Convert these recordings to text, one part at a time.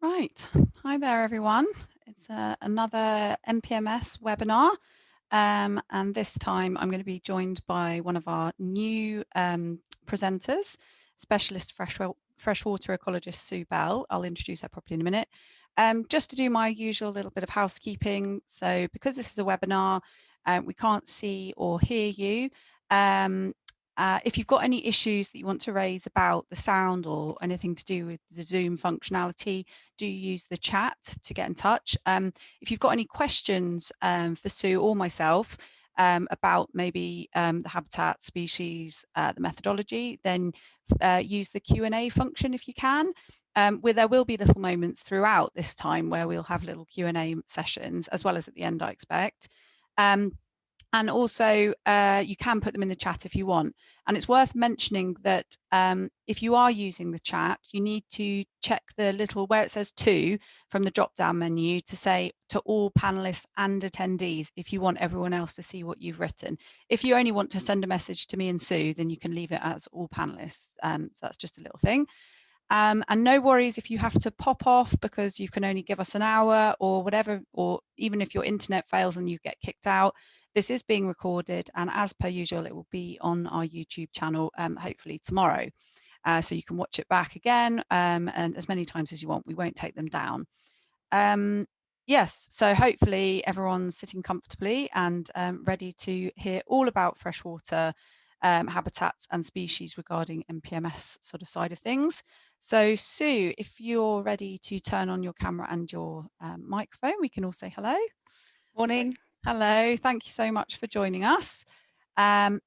Right. Hi there, everyone. It's another NPMS webinar. And this time I'm going to be joined by one of our new presenters, specialist freshwater ecologist Sue Bell. I'll introduce her properly in a minute. Just to do my usual little bit of housekeeping. So because this is a webinar, we can't see or hear you. If you've got any issues that you want to raise about the sound or anything to do with the Zoom functionality, do use the chat to get in touch. If you've got any questions for Sue or myself about maybe the habitat, species, the methodology, then use the Q&A function if you can. Where there will be little moments throughout this time where we'll have little Q&A sessions, as well as at the end, I expect. And also, you can put them in the chat if you want. And it's worth mentioning that if you are using the chat, you need to check the little where it says to from the drop-down menu to say to all panelists and attendees if you want everyone else to see what you've written. If you only want to send a message to me and Sue, then you can leave it as all panelists. So that's just a little thing. And no worries if you have to pop off because you can only give us an hour or whatever, or even if your internet fails and you get kicked out. This is being recorded, and as per usual, it will be on our YouTube channel, hopefully tomorrow. So you can watch it back again and as many times as you want. We won't take them down. Yes, so hopefully everyone's sitting comfortably and ready to hear all about freshwater habitats and species regarding NPMS sort of side of things. So Sue, if you're ready to turn on your camera and your microphone, we can all say hello. Morning. Hello, thank you so much for joining us. If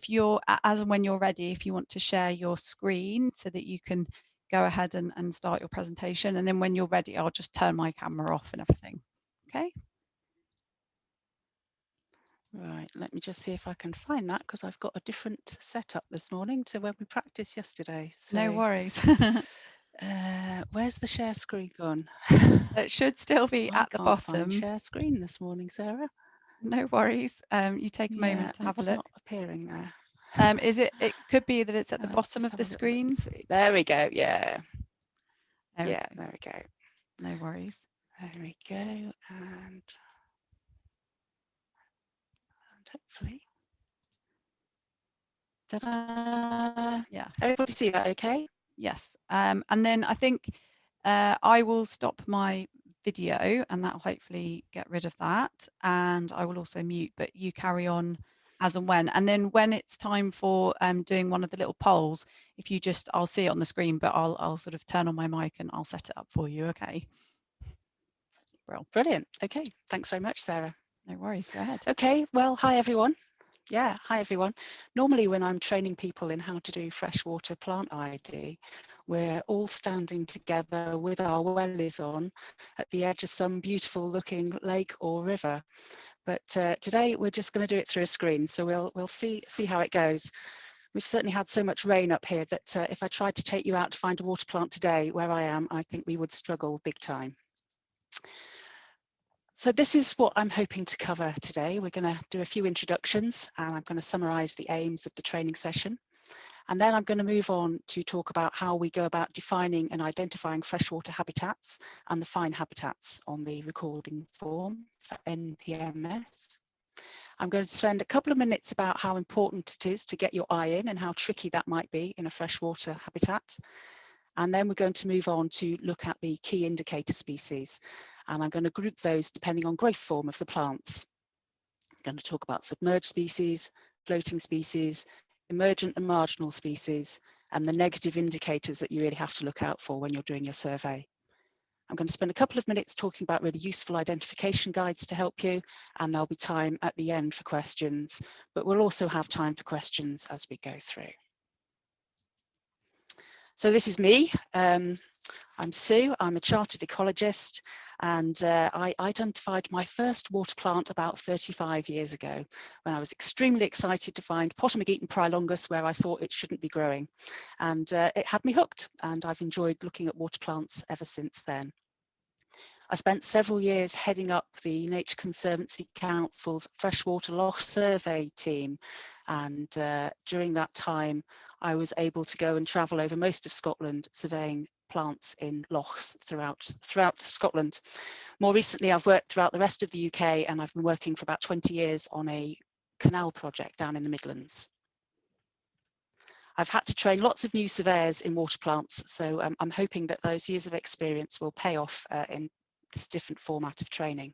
you're, as and when you're ready, if you want to share your screen so that you can go ahead and start your presentation. And then when you're ready, I'll just turn my camera off and everything. Okay. Right, let me just see if I can find that because I've got a different setup this morning to when we practiced yesterday. So, no worries. Where's the share screen gone? It should still be I at the can't find bottom. share screen this morning, Sarah. No worries. You take a moment to have a it's look. not appearing there. It could be that it's at the bottom of the screen. See. There we go. Yeah. There we go. There we go. No worries. There we go. And hopefully. Ta-da! Yeah. Everybody see that okay? Yes. And then I think I will stop my video and that'll hopefully get rid of that. And I will also mute, but you carry on as and when. And then when it's time for doing one of the little polls, if you just, I'll see it on the screen, but I'll sort of turn on my mic and I'll set it up for you. Okay. Well, brilliant. Okay. Thanks very much, Sarah. No worries. Go ahead. Okay. Well, hi, everyone. Yeah, hi everyone. Normally when I'm training people in how to do freshwater plant ID, we're all standing together with our wellies on at the edge of some beautiful looking lake or river. But today we're just going to do it through a screen, so we'll see how it goes. We've certainly had so much rain up here that if I tried to take you out to find a water plant today where I am, I think we would struggle big time. So this is what I'm hoping to cover today. We're going to do a few introductions and I'm going to summarise the aims of the training session. And then I'm going to move on to talk about how we go about defining and identifying freshwater habitats and the fine habitats on the recording form for NPMS. I'm going to spend a couple of minutes about how important it is to get your eye in and how tricky that might be in a freshwater habitat. And then we're going to move on to look at the key indicator species. And I'm going to group those depending on growth form of the plants. I'm going to talk about submerged species, floating species, emergent and marginal species, and the negative indicators that you really have to look out for when you're doing your survey. I'm going to spend a couple of minutes talking about really useful identification guides to help you, and there'll be time at the end for questions, but we'll also have time for questions as we go through. So this is me. I'm Sue, I'm a chartered ecologist, and I identified my first water plant about 35 years ago when I was extremely excited to find Potamogeton prilongus where I thought it shouldn't be growing. And it had me hooked, and I've enjoyed looking at water plants ever since then. I spent several years heading up the Nature Conservancy Council's freshwater loch survey team, and during that time I was able to go and travel over most of Scotland surveying plants in lochs throughout Scotland. More recently, I've worked throughout the rest of the UK, and I've been working for about 20 years on a canal project down in the Midlands. I've had to train lots of new surveyors in water plants, so I'm hoping that those years of experience will pay off in this different format of training.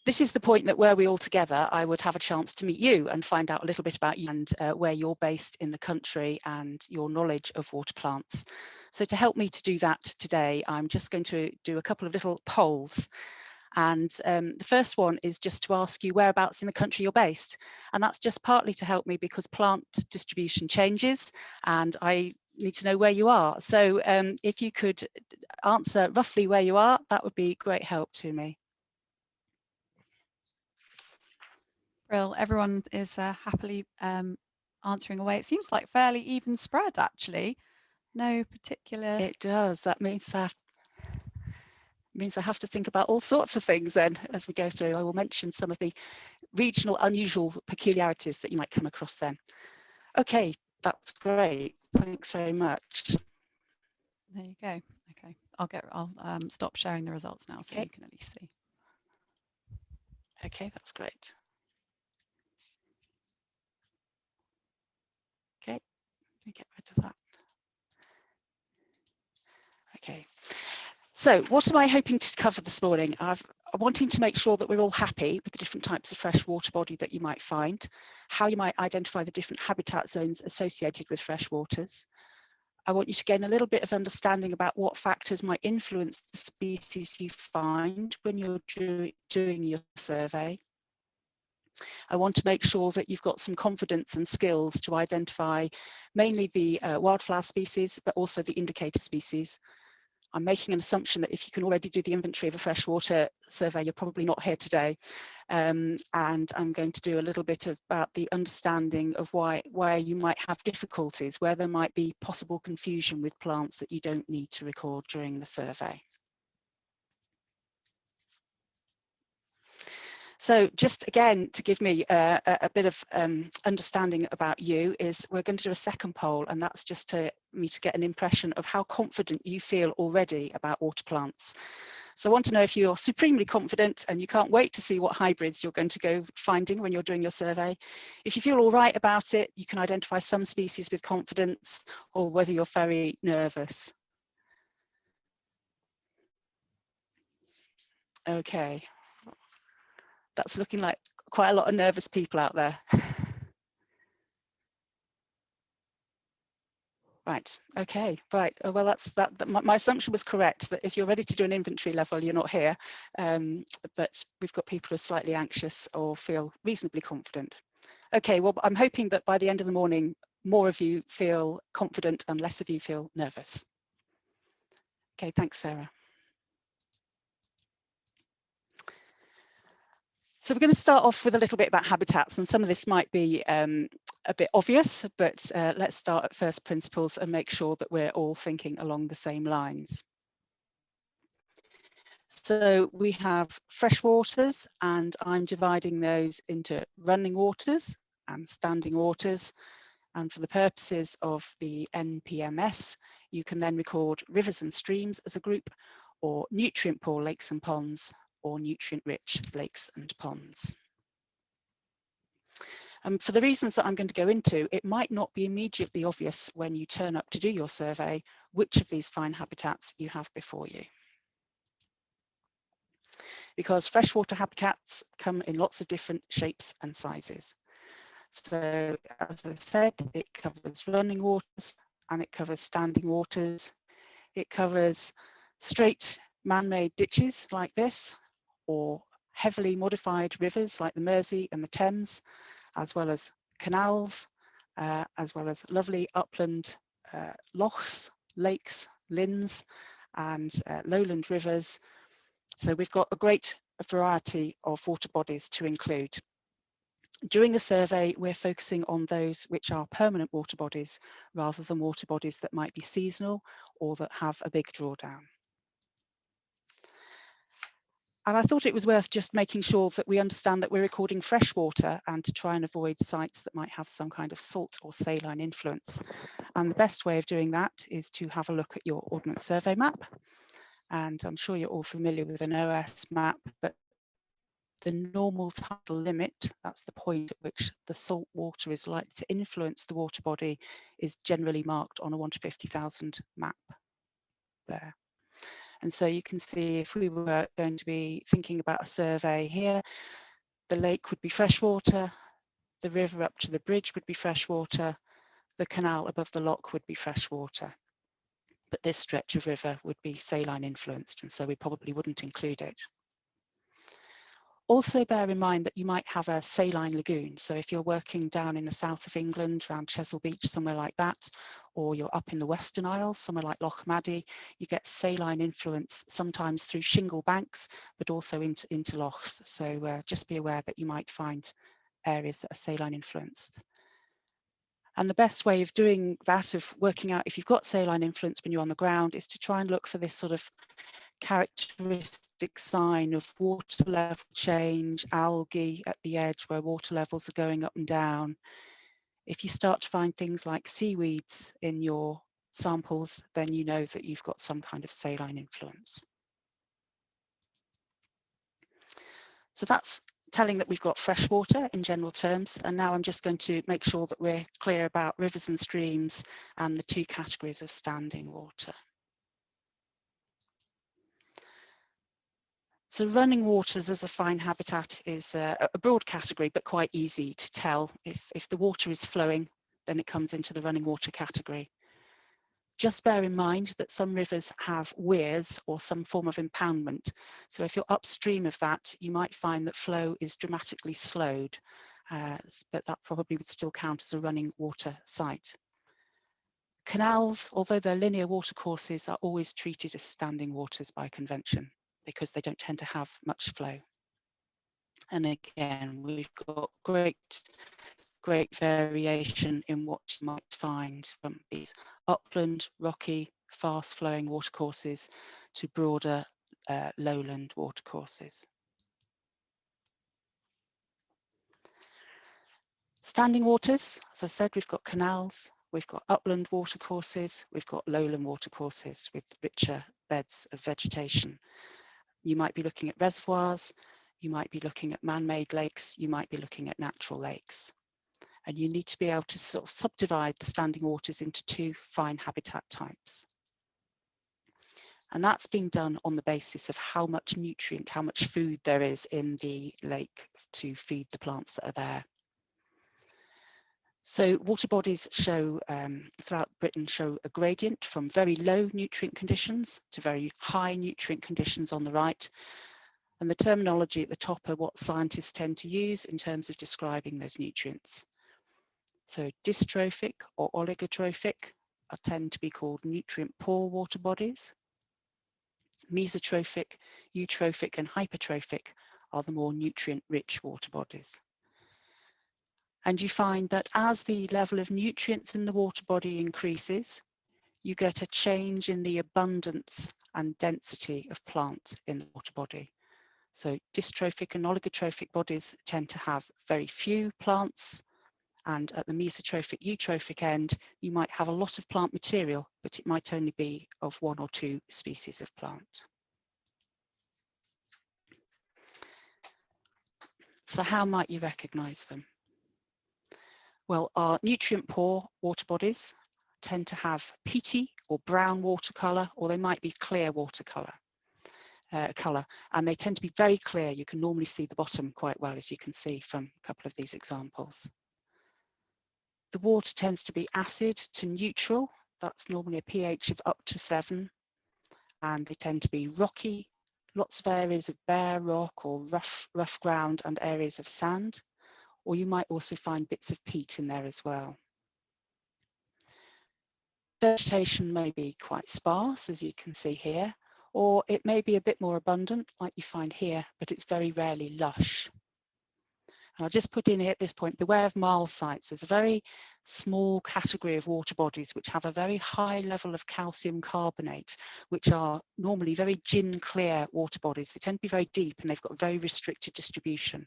This is the point that were we all together, I would have a chance to meet you and find out a little bit about you and where you're based in the country and your knowledge of water plants. So to help me to do that today, I'm just going to do a couple of little polls. And the first one is just to ask you whereabouts in the country you're based. And that's just partly to help me because plant distribution changes and I need to know where you are. So if you could answer roughly where you are, that would be great help to me. Brill, everyone is happily answering away. It seems like fairly even spread, actually. No particular... It does. That means I have to think about all sorts of things then as we go through. I will mention some of the regional unusual peculiarities that you might come across then. Okay, that's great. Thanks very much. There you go. Okay, I'll stop sharing the results now so you can at least see. Okay, that's great. Okay, let me get rid of that. Okay, so what am I hoping to cover this morning? I'm wanting to make sure that we're all happy with the different types of fresh water body that you might find, how you might identify the different habitat zones associated with fresh waters. I want you to gain a little bit of understanding about what factors might influence the species you find when you're doing your survey. I want to make sure that you've got some confidence and skills to identify mainly the wildflower species, but also the indicator species. I'm making an assumption that if you can already do the inventory of a freshwater survey, you're probably not here today. And I'm going to do a little bit about the understanding of why you might have difficulties, where there might be possible confusion with plants that you don't need to record during the survey. So just again, to give me a bit of understanding about you, is we're going to do a second poll, and that's just me to get an impression of how confident you feel already about water plants. So I want to know if you're supremely confident and you can't wait to see what hybrids you're going to go finding when you're doing your survey. If you feel all right about it, you can identify some species with confidence, or whether you're very nervous. Okay. That's looking like quite a lot of nervous people out there. Right, okay, right. Well, my assumption was correct, that if you're ready to do an inventory level, you're not here. But we've got people who are slightly anxious or feel reasonably confident. Okay, well, I'm hoping that by the end of the morning, more of you feel confident and less of you feel nervous. Okay, thanks, Sarah. So we're going to start off with a little bit about habitats, and some of this might be a bit obvious, but let's start at first principles and make sure that we're all thinking along the same lines. So we have fresh waters, and I'm dividing those into running waters and standing waters. And for the purposes of the NPMS, you can then record rivers and streams as a group, or nutrient poor lakes and ponds, or nutrient-rich lakes and ponds. For the reasons that I'm going to go into, it might not be immediately obvious when you turn up to do your survey which of these fine habitats you have before you. Because freshwater habitats come in lots of different shapes and sizes. So, as I said, it covers running waters and it covers standing waters. It covers straight man-made ditches like this, or heavily modified rivers like the Mersey and the Thames, as well as canals, as well as lovely upland lochs, lakes, linns, and lowland rivers. So we've got a great variety of water bodies to include. During the survey, we're focusing on those which are permanent water bodies, rather than water bodies that might be seasonal or that have a big drawdown. And I thought it was worth just making sure that we understand that we're recording freshwater and to try and avoid sites that might have some kind of salt or saline influence. And the best way of doing that is to have a look at your Ordnance Survey map. And I'm sure you're all familiar with an OS map, but the normal tidal limit, that's the point at which the salt water is likely to influence the water body, is generally marked on a 1 to 50,000 map there. And so you can see if we were going to be thinking about a survey here, the lake would be freshwater, the river up to the bridge would be freshwater, the canal above the lock would be freshwater. But this stretch of river would be saline influenced, and so we probably wouldn't include it. Also bear in mind that you might have a saline lagoon. So if you're working down in the south of England, around Chesil Beach, somewhere like that, or you're up in the Western Isles, somewhere like Loch Maddie, you get saline influence sometimes through shingle banks, but also into lochs. So just be aware that you might find areas that are saline influenced. And the best way of doing that, of working out if you've got saline influence when you're on the ground, is to try and look for this sort of characteristic sign of water level change, algae at the edge where water levels are going up and down. If you start to find things like seaweeds in your samples, then you know that you've got some kind of saline influence. So that's telling that we've got fresh water in general terms. And now I'm just going to make sure that we're clear about rivers and streams and the two categories of standing water. So running waters as a fine habitat is a broad category, but quite easy to tell. If the water is flowing, then it comes into the running water category. Just bear in mind that some rivers have weirs or some form of impoundment. So if you're upstream of that, you might find that flow is dramatically slowed, but that probably would still count as a running water site. Canals, although they're linear watercourses, are always treated as standing waters by convention, because they don't tend to have much flow. And again, we've got great variation in what you might find from these upland, rocky, fast-flowing watercourses to broader lowland watercourses. Standing waters, as I said, we've got canals, we've got upland watercourses, we've got lowland watercourses with richer beds of vegetation. You might be looking at reservoirs, you might be looking at man-made lakes, you might be looking at natural lakes. And you need to be able to sort of subdivide the standing waters into two fine habitat types. And that's being done on the basis of how much nutrient, how much food there is in the lake to feed the plants that are there. So water bodies show, throughout Britain, show a gradient from very low nutrient conditions to very high nutrient conditions on the right. And the terminology at the top are what scientists tend to use in terms of describing those nutrients. So dystrophic or oligotrophic tend to be called nutrient poor water bodies. Mesotrophic, eutrophic and hypertrophic are the more nutrient rich water bodies. And you find that as the level of nutrients in the water body increases, you get a change in the abundance and density of plant in the water body. So dystrophic and oligotrophic bodies tend to have very few plants, and at the mesotrophic, eutrophic end, you might have a lot of plant material, but it might only be of one or two species of plant. So how might you recognise them? Well, our nutrient poor water bodies tend to have peaty or brown water colour, or they might be clear water colour, and they tend to be very clear. You can normally see the bottom quite well, as you can see from a couple of these examples. The water tends to be acid to neutral. That's normally a pH of up to 7, and they tend to be rocky, lots of areas of bare rock or rough ground and areas of sand, or you might also find bits of peat in there as well. Vegetation may be quite sparse, as you can see here, or it may be a bit more abundant, like you find here, but it's very rarely lush. And I'll just put in here at this point, beware of marl sites. There's a very small category of water bodies which have a very high level of calcium carbonate, which are normally very gin clear water bodies. They tend to be very deep and they've got very restricted distribution.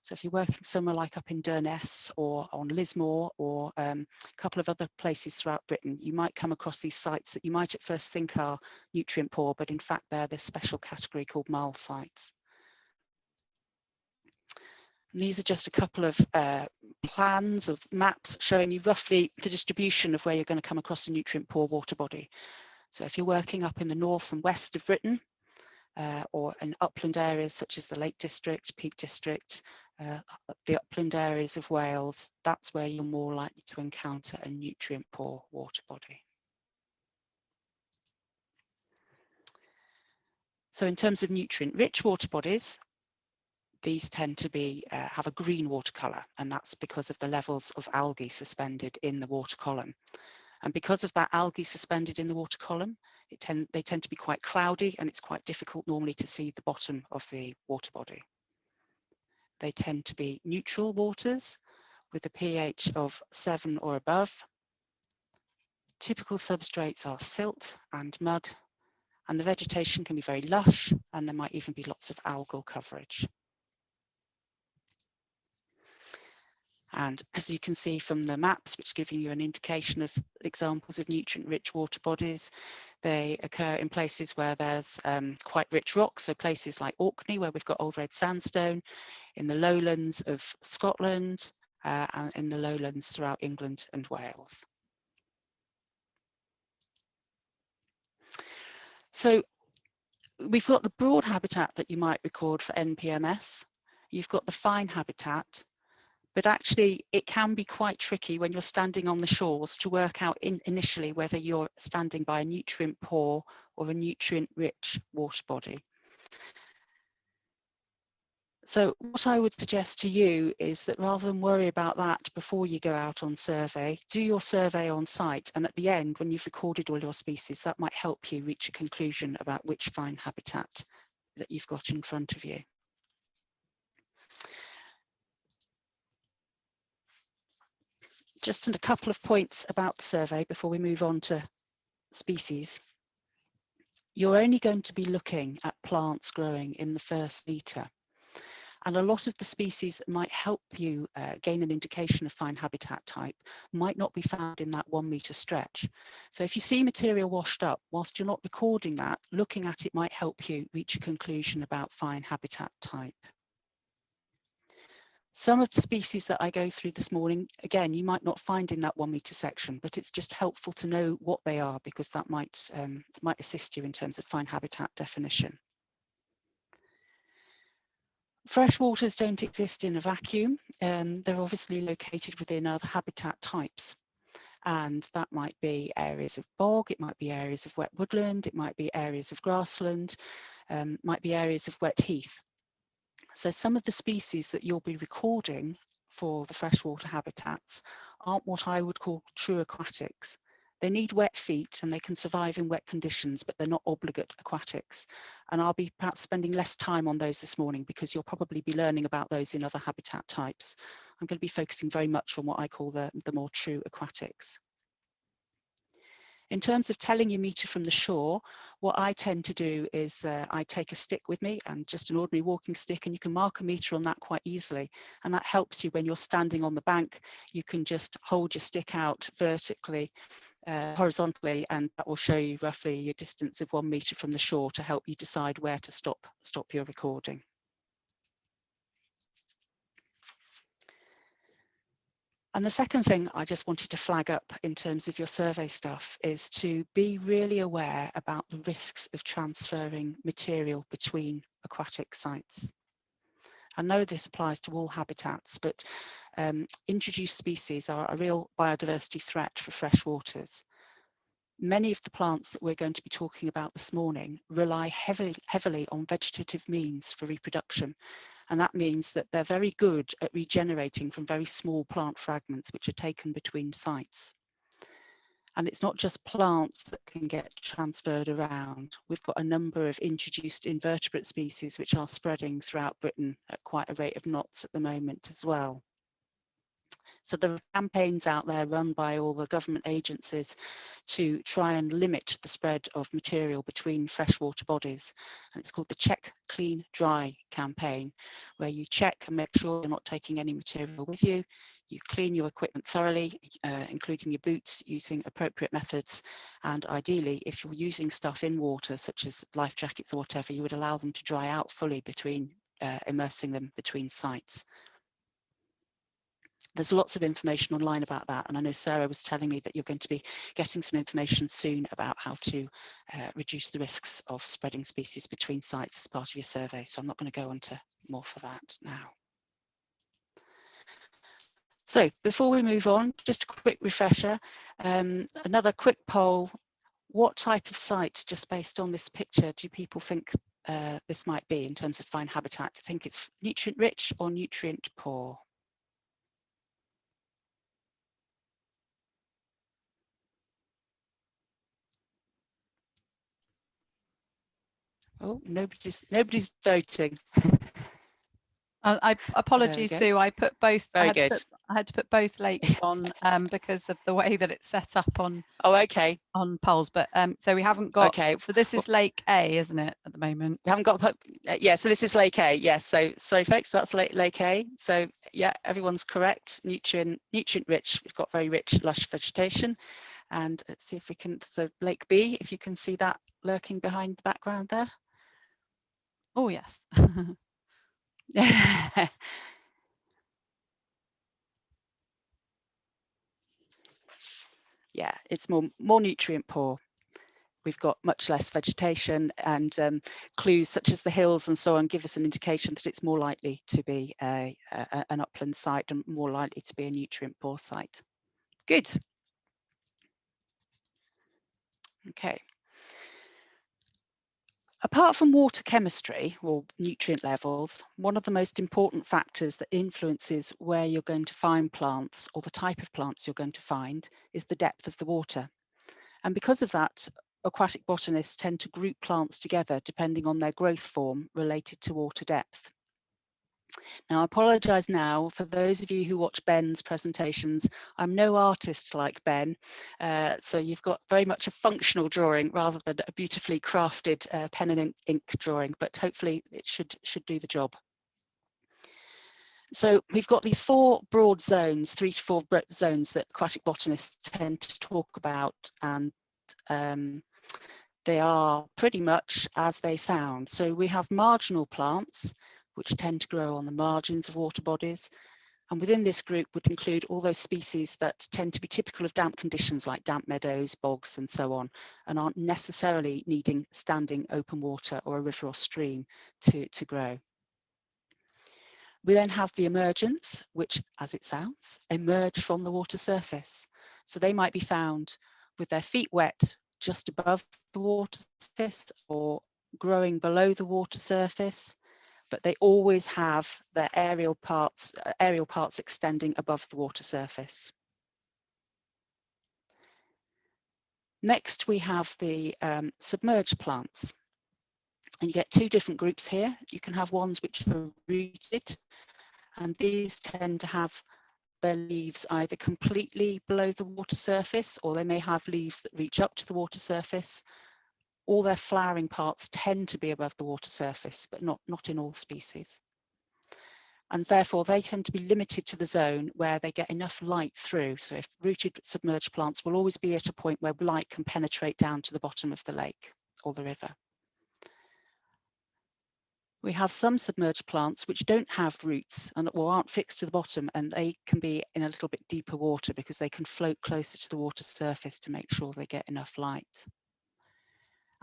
So if you're working somewhere like up in Durness or on Lismore or a couple of other places throughout Britain, you might come across these sites that you might at first think are nutrient poor, but in fact they're this special category called marl sites. And these are just a couple of plans of maps showing you roughly the distribution of where you're going to come across a nutrient poor water body. So if you're working up in the north and west of Britain, or in upland areas such as the Lake District, Peak District, the upland areas of Wales, that's where you're more likely to encounter a nutrient poor water body. So in terms of nutrient rich water bodies, these tend to be have a green water colour, and that's because of the levels of algae suspended in the water column. And because of that algae suspended in the water column, they tend to be quite cloudy, and it's quite difficult normally to see the bottom of the water body. They tend to be neutral waters with a pH of 7 or above. Typical substrates are silt and mud, and the vegetation can be very lush, and there might even be lots of algal coverage. And as you can see from the maps, which give you an indication of examples of nutrient-rich water bodies, they occur in places where there's quite rich rock, so places like Orkney, where we've got old red sandstone, in the lowlands of Scotland, and in the lowlands throughout England and Wales. So we've got the broad habitat that you might record for NPMS. You've got the fine habitat, but actually it can be quite tricky when you're standing on the shores to work out initially whether you're standing by a nutrient poor or a nutrient rich water body. So what I would suggest to you is that rather than worry about that before you go out on survey, do your survey on site, and at the end, when you've recorded all your species, that might help you reach a conclusion about which fine habitat that you've got in front of you. Just a couple of points about the survey before we move on to species. You're only going to be looking at plants growing in the first metre. And a lot of the species that might help you gain an indication of fine habitat type might not be found in that 1 metre stretch. So if you see material washed up, whilst you're not recording that, looking at it might help you reach a conclusion about fine habitat type. Some of the species that I go through this morning, again, you might not find in that 1 metre section, but it's just helpful to know what they are, because that might assist you in terms of fine habitat definition. Freshwaters don't exist in a vacuum. They're obviously located within other habitat types. And that might be areas of bog, it might be areas of wet woodland, it might be areas of grassland, might be areas of wet heath. So some of the species that you'll be recording for the freshwater habitats aren't what I would call true aquatics. They need wet feet and they can survive in wet conditions, but they're not obligate aquatics. And I'll be perhaps spending less time on those this morning because you'll probably be learning about those in other habitat types. I'm going to be focusing very much on what I call the more true aquatics. In terms of telling your metre from the shore, what I tend to do is I take a stick with me, and just an ordinary walking stick, and you can mark a metre on that quite easily. And that helps you when you're standing on the bank. You can just hold your stick out vertically, horizontally, and that will show you roughly your distance of 1 metre from the shore to help you decide where to stop your recording. And the second thing I just wanted to flag up in terms of your survey stuff is to be really aware about the risks of transferring material between aquatic sites. I know this applies to all habitats, but introduced species are a real biodiversity threat for freshwaters. Many of the plants that we're going to be talking about this morning rely heavily on vegetative means for reproduction. And that means that they're very good at regenerating from very small plant fragments which are taken between sites. And it's not just plants that can get transferred around. We've got a number of introduced invertebrate species which are spreading throughout Britain at quite a rate of knots at the moment as well. So there are campaigns out there run by all the government agencies to try and limit the spread of material between freshwater bodies. And it's called the Check, Clean, Dry campaign, where you check and make sure you're not taking any material with you. You clean your equipment thoroughly, including your boots, using appropriate methods. And ideally, if you're using stuff in water, such as life jackets or whatever, you would allow them to dry out fully between immersing them between sites. There's lots of information online about that, and I know Sarah was telling me that you're going to be getting some information soon about how to reduce the risks of spreading species between sites as part of your survey, so I'm not going to go on to more for that now. So before we move on, just a quick refresher, another quick poll. What type of site, just based on this picture, do people think this might be in terms of fine habitat? Do you think it's nutrient rich or nutrient poor? Oh, nobody's voting. Apologies, Sue. I put both. Very good. I had to put both lakes on because of the way that it's set up on. Oh, okay. On polls, but so we haven't got. Okay. So this is Lake A, isn't it, at the moment? We haven't got. Yeah. So this is Lake A. Yes. So sorry, folks. That's Lake A. So yeah, everyone's correct. Nutrient rich. We've got very rich, lush vegetation. And let's see if we can. So Lake B, if you can see that lurking behind the background there. Oh yes. Yeah, it's more nutrient poor. We've got much less vegetation, and clues such as the hills and so on give us an indication that it's more likely to be an upland site and more likely to be a nutrient poor site. Good. Okay. Apart from water chemistry or nutrient levels, one of the most important factors that influences where you're going to find plants or the type of plants you're going to find is the depth of the water. And because of that, aquatic botanists tend to group plants together depending on their growth form related to water depth. Now, I apologise now for those of you who watch Ben's presentations. I'm no artist like Ben, so you've got very much a functional drawing rather than a beautifully crafted pen and ink drawing, but hopefully it should do the job. So we've got these four broad zones, 3 to 4 zones that aquatic botanists tend to talk about, and they are pretty much as they sound. So we have marginal plants, which tend to grow on the margins of water bodies. And within this group would include all those species that tend to be typical of damp conditions like damp meadows, bogs, and so on, and aren't necessarily needing standing open water or a river or stream to grow. We then have the emergents, which, as it sounds, emerge from the water surface. So they might be found with their feet wet just above the water surface or growing below the water surface, but they always have their aerial parts extending above the water surface. Next, we have the submerged plants. And you get 2 different groups here. You can have ones which are rooted, and these tend to have their leaves either completely below the water surface, or they may have leaves that reach up to the water surface. All their flowering parts tend to be above the water surface, but not in all species. And therefore they tend to be limited to the zone where they get enough light through. So if rooted submerged plants will always be at a point where light can penetrate down to the bottom of the lake or the river. We have some submerged plants which don't have roots or aren't fixed to the bottom, and they can be in a little bit deeper water because they can float closer to the water surface to make sure they get enough light.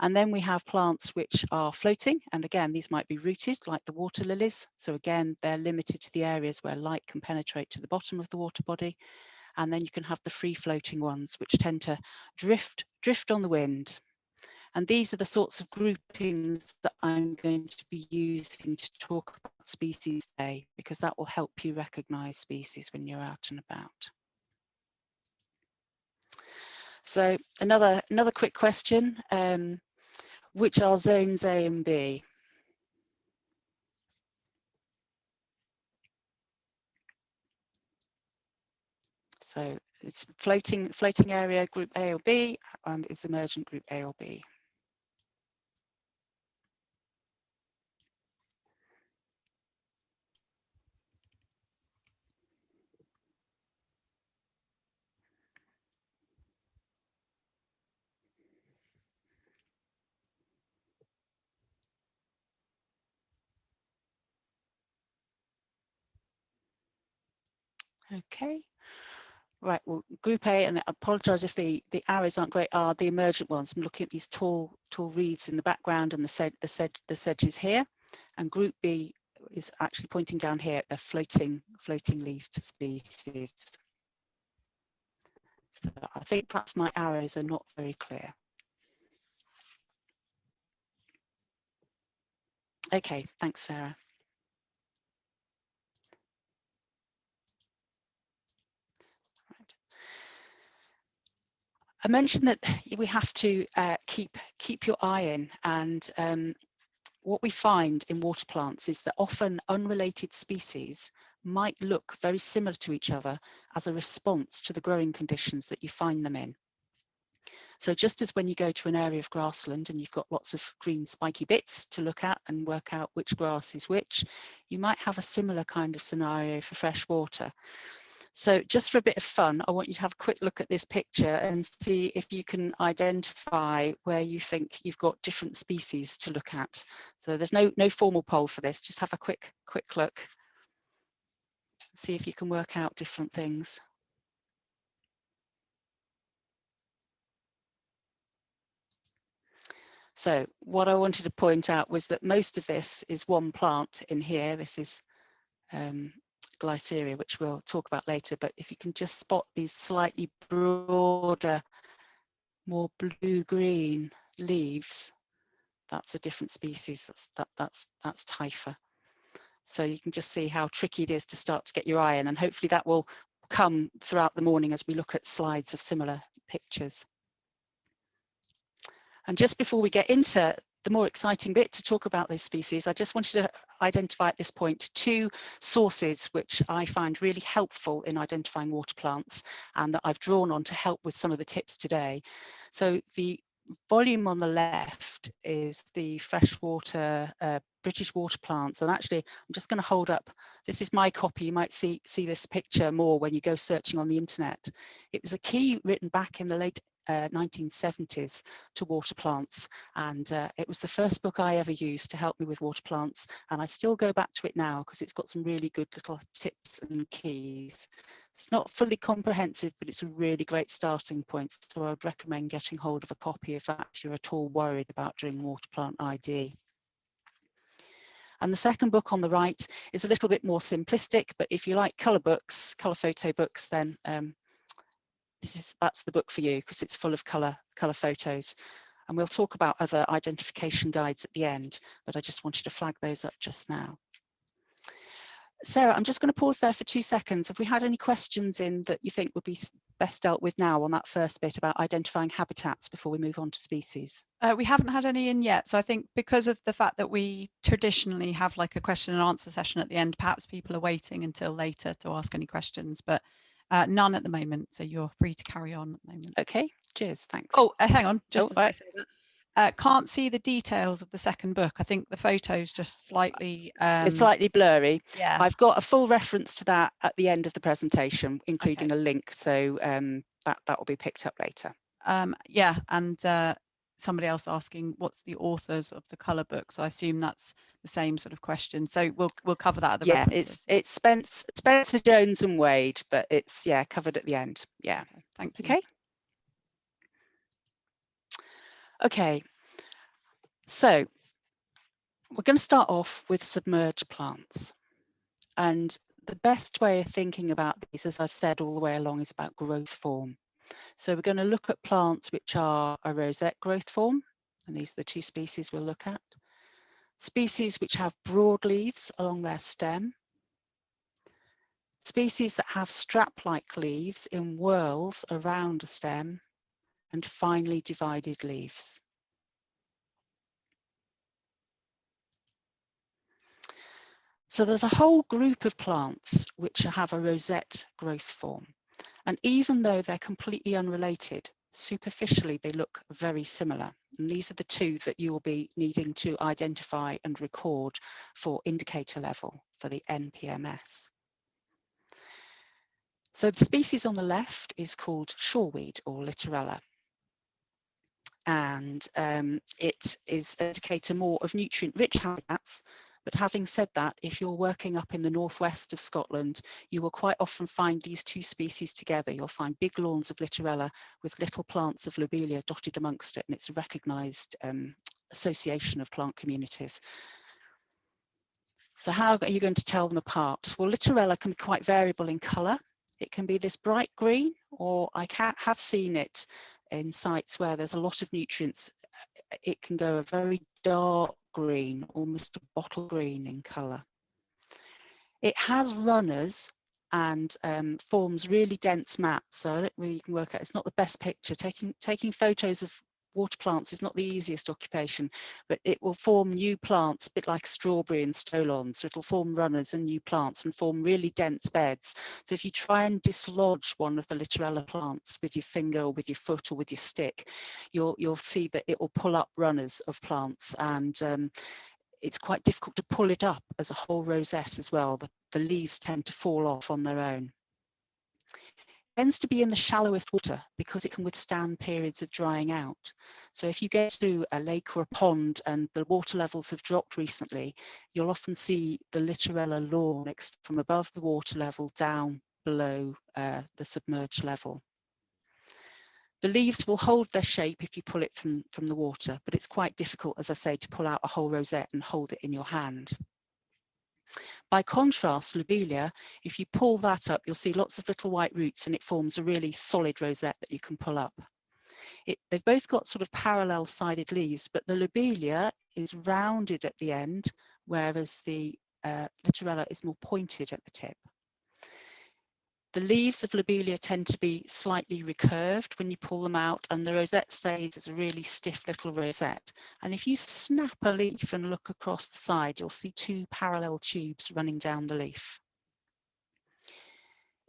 And then we have plants which are floating, and again, these might be rooted like the water lilies. So again, they're limited to the areas where light can penetrate to the bottom of the water body. And then you can have the free floating ones, which tend to drift on the wind. And these are the sorts of groupings that I'm going to be using to talk about species today, because that will help you recognise species when you're out and about. So another quick question, which are zones A and B? So it's floating area group A or B, and it's emergent group A or B. Okay. Right, well, group A, and I apologise if the arrows aren't great, are the emergent ones. I'm looking at these tall reeds in the background and the sedges here. And group B is actually pointing down here at the floating leafed species. So I think perhaps my arrows are not very clear. Okay, thanks, Sarah. I mentioned that we have to keep your eye in, and what we find in water plants is that often unrelated species might look very similar to each other as a response to the growing conditions that you find them in. So just as when you go to an area of grassland and you've got lots of green spiky bits to look at and work out which grass is which, you might have a similar kind of scenario for freshwater. So just for a bit of fun, I want you to have a quick look at this picture and see if you can identify where you think you've got different species to look at. So there's no formal poll for this, just have a quick look. See if you can work out different things. So what I wanted to point out was that most of this is one plant in here. This is Glyceria, which we'll talk about later, but if you can just spot these slightly broader, more blue-green leaves, that's a different species. That's Typha. So you can just see how tricky it is to start to get your eye in, and hopefully that will come throughout the morning as we look at slides of similar pictures. And just before we get into the more exciting bit to talk about those species, I just wanted to identify at this point two sources which I find really helpful in identifying water plants and that I've drawn on to help with some of the tips today. So the volume on the left is the freshwater British water plants, and actually I'm just going to hold up, this is my copy, you might see this picture more when you go searching on the internet. It was a key written back in the late 1970s to water plants, and it was the first book I ever used to help me with water plants, and I still go back to it now because it's got some really good little tips and keys. It's not fully comprehensive, but it's a really great starting point, so I would recommend getting hold of a copy of that if you're at all worried about doing water plant ID. And the second book on the right is a little bit more simplistic, but if you like colour books, colour photo books, then that's the book for you because it's full of colour photos. And we'll talk about other identification guides at the end, but I just wanted to flag those up just now. Sarah, I'm just going to pause there for 2 seconds. Have we had any questions in that you think would be best dealt with now on that first bit about identifying habitats before we move on to species? We haven't had any in yet. So I think because of the fact that we traditionally have like a question and answer session at the end, perhaps people are waiting until later to ask any questions, but none at the moment. So you're free to carry on at the moment. Okay, cheers, thanks. Oh, hang on, just as I say that. Can't see the details of the second book. I think the photo's just slightly... it's slightly blurry. Yeah. I've got a full reference to that at the end of the presentation, including a link, so that will be picked up later. Yeah, and somebody else asking what's the authors of the colour book, so I assume that's the same sort of question, so we'll cover that at the references. It's Spencer Jones and Wade, but it's covered at the end. Okay, thank you. Okay, so we're going to start off with submerged plants, and the best way of thinking about these, as I've said all the way along, is about growth form. So we're going to look at plants which are a rosette growth form, and these are the two species we'll look at. Species which have broad leaves along their stem. Species that have strap-like leaves in whorls around a stem. and finely divided leaves. So there's a whole group of plants which have a rosette growth form. And even though they're completely unrelated, superficially they look very similar. And these are the two that you will be needing to identify and record for indicator level for the NPMS. So the species on the left is called shoreweed or Littorella. And it is an indicator more of nutrient-rich habitats. But having said that, if you're working up in the northwest of Scotland, you will quite often find these two species together. You'll find big lawns of Littorella with little plants of lobelia dotted amongst it, and it's a recognised association of plant communities. So how are you going to tell them apart? Well, Littorella can be quite variable in colour. It can be this bright green, or I have seen it in sites where there's a lot of nutrients. It can go a very dark green, almost a bottle green in colour. It has runners and forms really dense mats, so I don't really you can work out. It's not the best picture. Taking photos of water plants is not the easiest occupation, but it will form new plants, a bit like strawberry and stolons. So it'll form runners and new plants and form really dense beds. So if you try and dislodge one of the Littorella plants with your finger or with your foot or with your stick, you'll see that it will pull up runners of plants, and it's quite difficult to pull it up as a whole rosette as well. The leaves tend to fall off on their own. It tends to be in the shallowest water because it can withstand periods of drying out. So if you get to a lake or a pond and the water levels have dropped recently, you'll often see the Littorella lawn from above the water level down below the submerged level. The leaves will hold their shape if you pull it from the water, but it's quite difficult, as I say, to pull out a whole rosette and hold it in your hand. By contrast, lobelia, if you pull that up, you'll see lots of little white roots and it forms a really solid rosette that you can pull up. They've both got sort of parallel sided leaves, but the lobelia is rounded at the end, whereas the Littorella is more pointed at the tip. The leaves of lobelia tend to be slightly recurved when you pull them out, and the rosette stays as a really stiff little rosette. And if you snap a leaf and look across the side, you'll see two parallel tubes running down the leaf.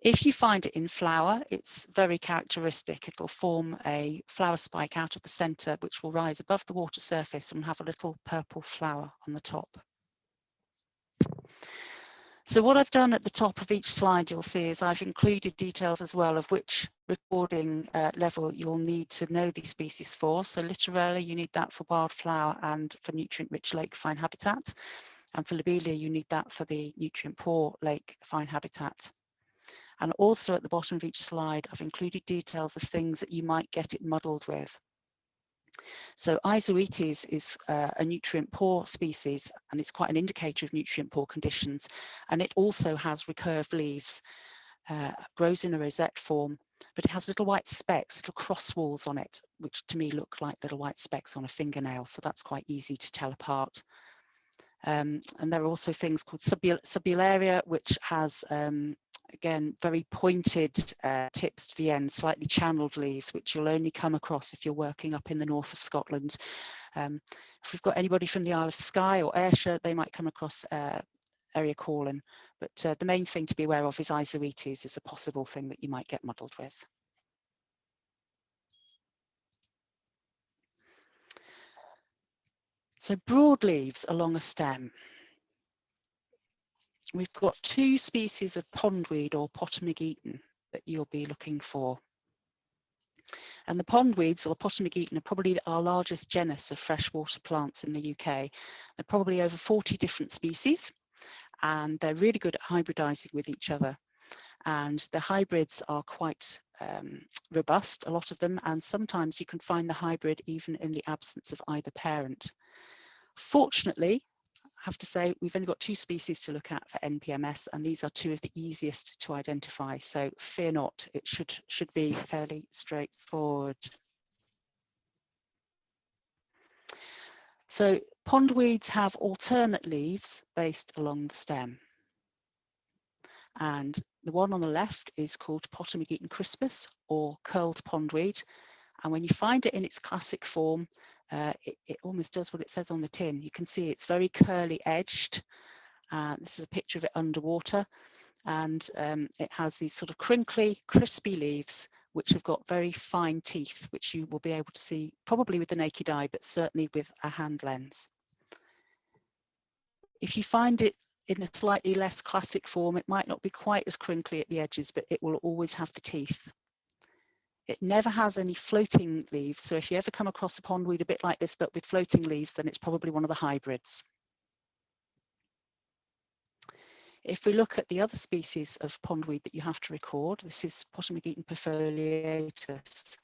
If you find it in flower, it's very characteristic. It'll form a flower spike out of the centre, which will rise above the water surface and have a little purple flower on the top. So what I've done at the top of each slide, you'll see, is I've included details as well of which recording level you'll need to know these species for. So Littorella, you need that for wildflower and for nutrient-rich lake fine habitat. And for lobelia, you need that for the nutrient-poor lake fine habitat. And also at the bottom of each slide, I've included details of things that you might get it muddled with. So Isoetes is a nutrient-poor species, and it's quite an indicator of nutrient-poor conditions. And it also has recurved leaves, grows in a rosette form, but it has little white specks, little cross walls on it, which to me look like little white specks on a fingernail. So that's quite easy to tell apart. And there are also things called subularia, which has again, very pointed tips to the end, slightly channeled leaves, which you'll only come across if you're working up in the north of Scotland. If we've got anybody from the Isle of Skye or Ayrshire, they might come across Eriacorlin. But the main thing to be aware of is Isoetes is a possible thing that you might get muddled with. So broadleaves along a stem. We've got two species of pondweed or Potamogeton that you'll be looking for. And the pondweeds or Potamogeton are probably our largest genus of freshwater plants in the UK. There are probably over 40 different species, and they're really good at hybridizing with each other. And the hybrids are quite robust, a lot of them, and sometimes you can find the hybrid even in the absence of either parent. Fortunately, I have to say, we've only got two species to look at for NPMS, and these are two of the easiest to identify. So fear not, it should be fairly straightforward. So pondweeds have alternate leaves based along the stem. And the one on the left is called Potamogeton crispus, or curled pondweed. And when you find it in its classic form, it almost does what it says on the tin. You can see it's very curly edged. This is a picture of it underwater, and it has these sort of crinkly, crispy leaves which have got very fine teeth, which you will be able to see probably with the naked eye, but certainly with a hand lens. If you find it in a slightly less classic form, it might not be quite as crinkly at the edges, but it will always have the teeth. It never has any floating leaves, so if you ever come across a pondweed a bit like this, but with floating leaves, then it's probably one of the hybrids. If we look at the other species of pondweed that you have to record, this is Potamogeton perfoliatus.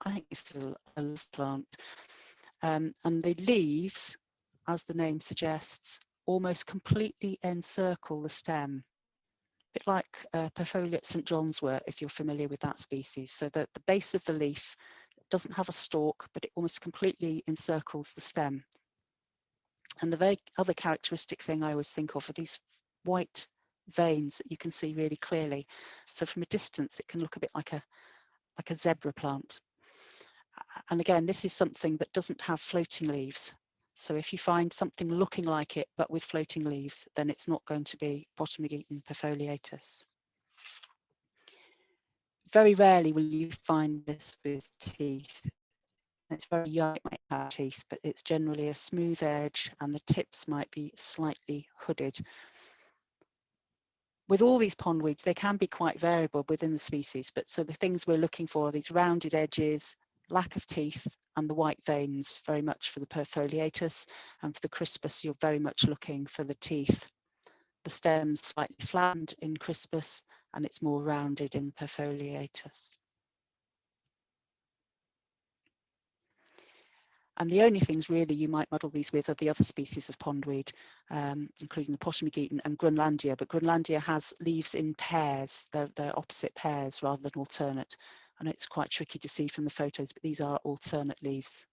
I think this is a love plant. And the leaves, as the name suggests, almost completely encircle the stem. A bit like perfoliate St. John's wort, if you're familiar with that species. So that the base of the leaf doesn't have a stalk, but it almost completely encircles the stem. And the very other characteristic thing I always think of are these white veins that you can see really clearly. So from a distance, it can look a bit like a zebra plant. And again, this is something that doesn't have floating leaves. So if you find something looking like it, but with floating leaves, then it's not going to be Potamogeton perfoliatus. Very rarely will you find this with teeth. It's very young, it might have teeth, but it's generally a smooth edge and the tips might be slightly hooded. With all these pondweeds, they can be quite variable within the species, but so the things we're looking for are these rounded edges, lack of teeth, and the white veins, very much for the perfoliatus, and for the crispus, you're very much looking for the teeth. The stem's slightly flattened in crispus, and it's more rounded in perfoliatus. And the only things really you might muddle these with are the other species of pondweed, including the Potamogeton and Grunlandia. But Grunlandia has leaves in pairs, they're opposite pairs rather than alternate. And it's quite tricky to see from the photos, but these are alternate leaves.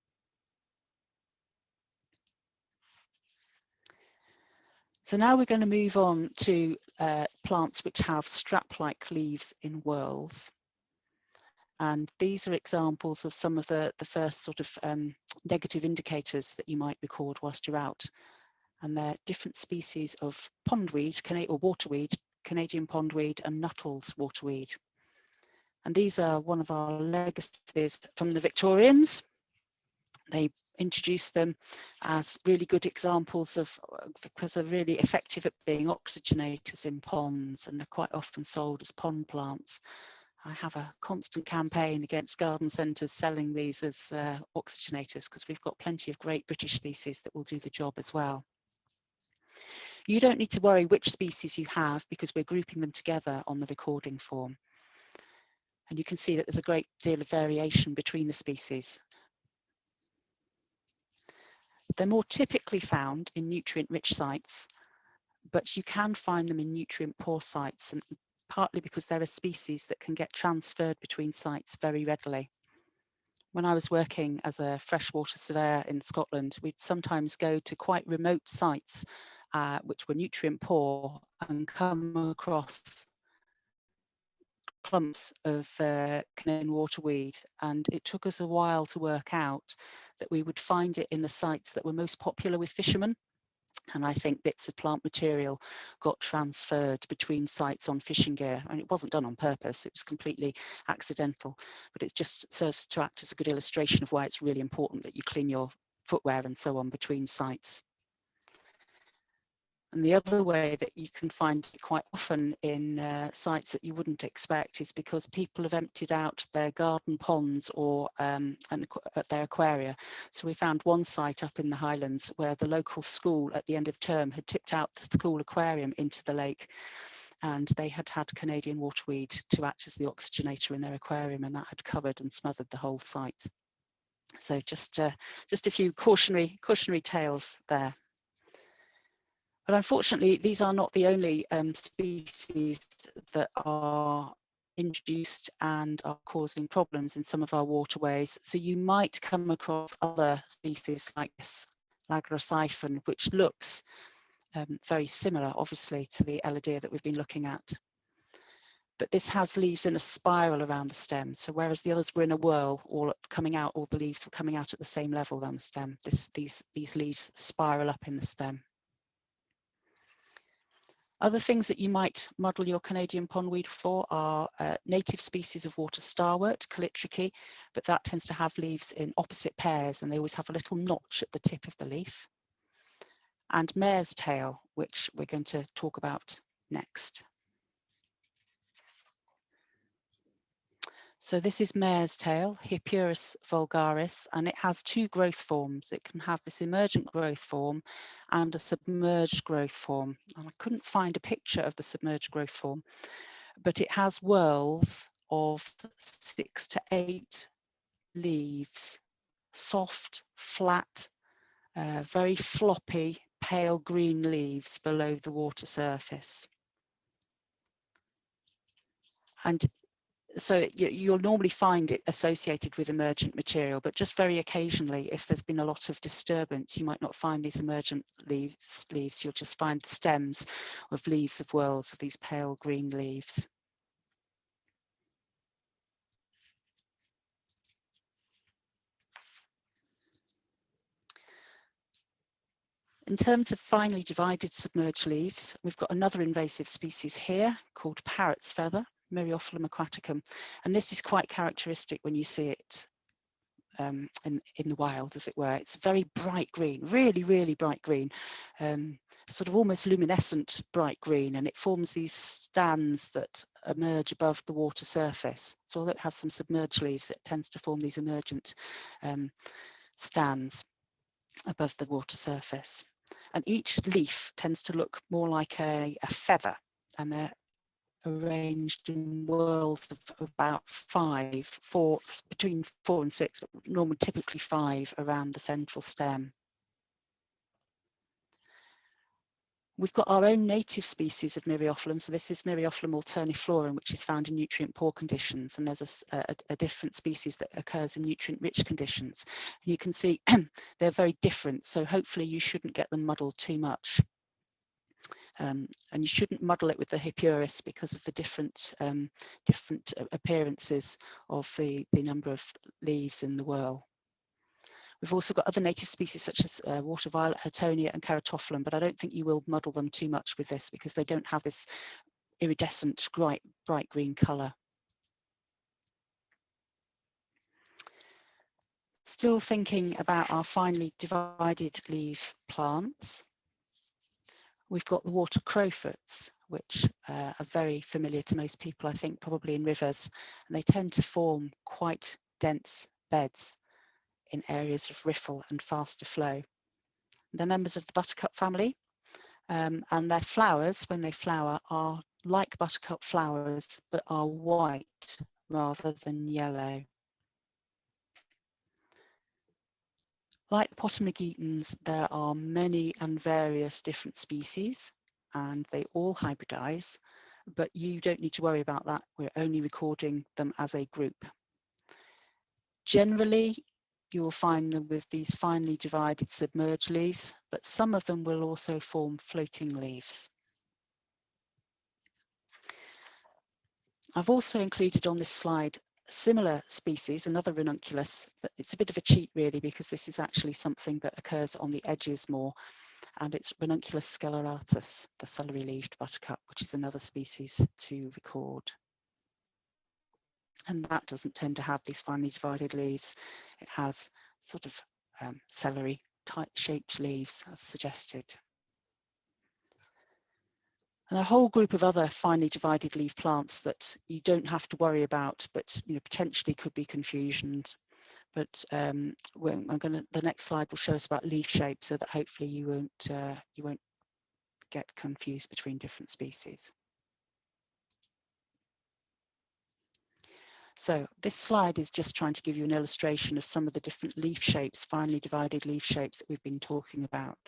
So now we're going to move on to plants which have strap-like leaves in whorls. And these are examples of some of the first sort of negative indicators that you might record whilst you're out. And they're different species of pondweed, or waterweed, Canadian pondweed and Nuttall's waterweed. And these are one of our legacies from the Victorians. They introduced them as really good examples of, because they're really effective at being oxygenators in ponds, and they're quite often sold as pond plants. I have a constant campaign against garden centres selling these as oxygenators, because we've got plenty of great British species that will do the job as well. You don't need to worry which species you have, because we're grouping them together on the recording form. And you can see that there's a great deal of variation between the species. They're more typically found in nutrient-rich sites, but you can find them in nutrient-poor sites, and partly because they're a species that can get transferred between sites very readily. When I was working as a freshwater surveyor in Scotland, we'd sometimes go to quite remote sites which were nutrient poor and come across clumps of Canadian waterweed, and it took us a while to work out that we would find it in the sites that were most popular with fishermen. And I think bits of plant material got transferred between sites on fishing gear, and it wasn't done on purpose, it was completely accidental, but it just serves to act as a good illustration of why it's really important that you clean your footwear and so on between sites. And the other way that you can find it quite often in sites that you wouldn't expect is because people have emptied out their garden ponds or their aquaria. So we found one site up in the Highlands where the local school at the end of term had tipped out the school aquarium into the lake, and they had had Canadian waterweed to act as the oxygenator in their aquarium, and that had covered and smothered the whole site. So just a few cautionary tales there. But unfortunately, these are not the only species that are introduced and are causing problems in some of our waterways. So you might come across other species like this Lagrosiphon, which looks very similar, obviously, to the Elodea that we've been looking at. but this has leaves in a spiral around the stem. So whereas the others were in a whorl, all coming out, all the leaves were coming out at the same level around the stem. These leaves spiral up in the stem. Other things that you might model your Canadian pondweed for are native species of water starwort, Calitrichae, but that tends to have leaves in opposite pairs, and they always have a little notch at the tip of the leaf. And mare's tail, which we're going to talk about next. So this is mare's tail, Hippurus vulgaris, and it has two growth forms. It can have this emergent growth form and a submerged growth form. And I couldn't find a picture of the submerged growth form, but it has whorls of 6 to 8 leaves, soft, flat, very floppy, pale green leaves below the water surface. And so you'll normally find it associated with emergent material, but just very occasionally, if there's been a lot of disturbance, you might not find these emergent leaves. You'll just find the stems of leaves of whorls of these pale green leaves. In terms of finely divided submerged leaves, we've got another invasive species here called parrot's feather, Myriophyllum aquaticum, and this is quite characteristic when you see it in the wild, as it were. It's very bright green, really, really bright green, sort of almost luminescent bright green, and it forms these stands that emerge above the water surface. So although it has some submerged leaves, it tends to form these emergent stands above the water surface. And each leaf tends to look more like a feather, and they're arranged in whorls of about between 4 and 6, but normally typically 5 around the central stem. We've got our own native species of Myriophyllum. So this is Myriophyllum alterniflorum, which is found in nutrient poor conditions. And there's a different species that occurs in nutrient rich conditions. And you can see they're very different. So hopefully you shouldn't get them muddled too much. And you shouldn't muddle it with the Hippurus because of the different appearances of the number of leaves in the whorl. We've also got other native species such as water violet, Huttonia and Keratophyllum, but I don't think you will muddle them too much with this because they don't have this iridescent bright green colour. Still thinking about our finely divided leaf plants. We've got the water crowfoots, which are very familiar to most people, I think, probably in rivers, and they tend to form quite dense beds in areas of riffle and faster flow. They're members of the buttercup family, and their flowers, when they flower, are like buttercup flowers, but are white rather than yellow. Like the Potamogetons, there are many and various different species, and they all hybridize, but you don't need to worry about that. We're only recording them as a group. Generally, you will find them with these finely divided submerged leaves, but some of them will also form floating leaves. I've also included on this slide similar species, another ranunculus, but it's a bit of a cheat really because this is actually something that occurs on the edges more, and it's Ranunculus scleratus, the celery-leaved buttercup, which is another species to record. And that doesn't tend to have these finely divided leaves. It has sort of celery type shaped leaves as suggested. And a whole group of other finely divided leaf plants that you don't have to worry about, but potentially could be confusioned. But the next slide will show us about leaf shape, so that hopefully you won't get confused between different species. So this slide is just trying to give you an illustration of some of the different leaf shapes, finely divided leaf shapes that we've been talking about.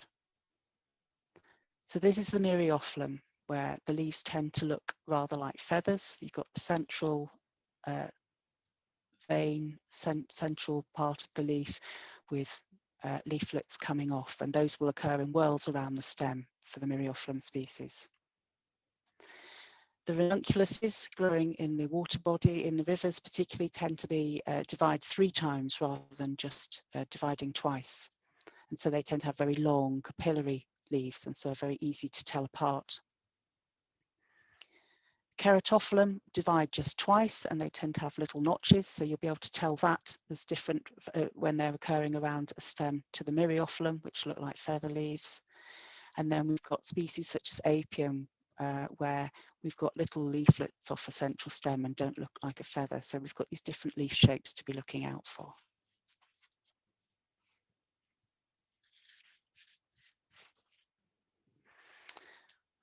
So this is the Myriophyllum, where the leaves tend to look rather like feathers. You've got the central vein, central part of the leaf with leaflets coming off, and those will occur in whorls around the stem for the Myriophyllum species. The ranunculuses growing in the water body, in the rivers particularly, tend to be divide 3 times rather than just dividing twice. And so they tend to have very long capillary leaves, and so are very easy to tell apart. Keratophyllum divide just twice, and they tend to have little notches, so you'll be able to tell that as different when they're occurring around a stem to the myriophyllum, which look like feather leaves. And then we've got species such as Apium, where we've got little leaflets off a central stem and don't look like a feather. So we've got these different leaf shapes to be looking out for.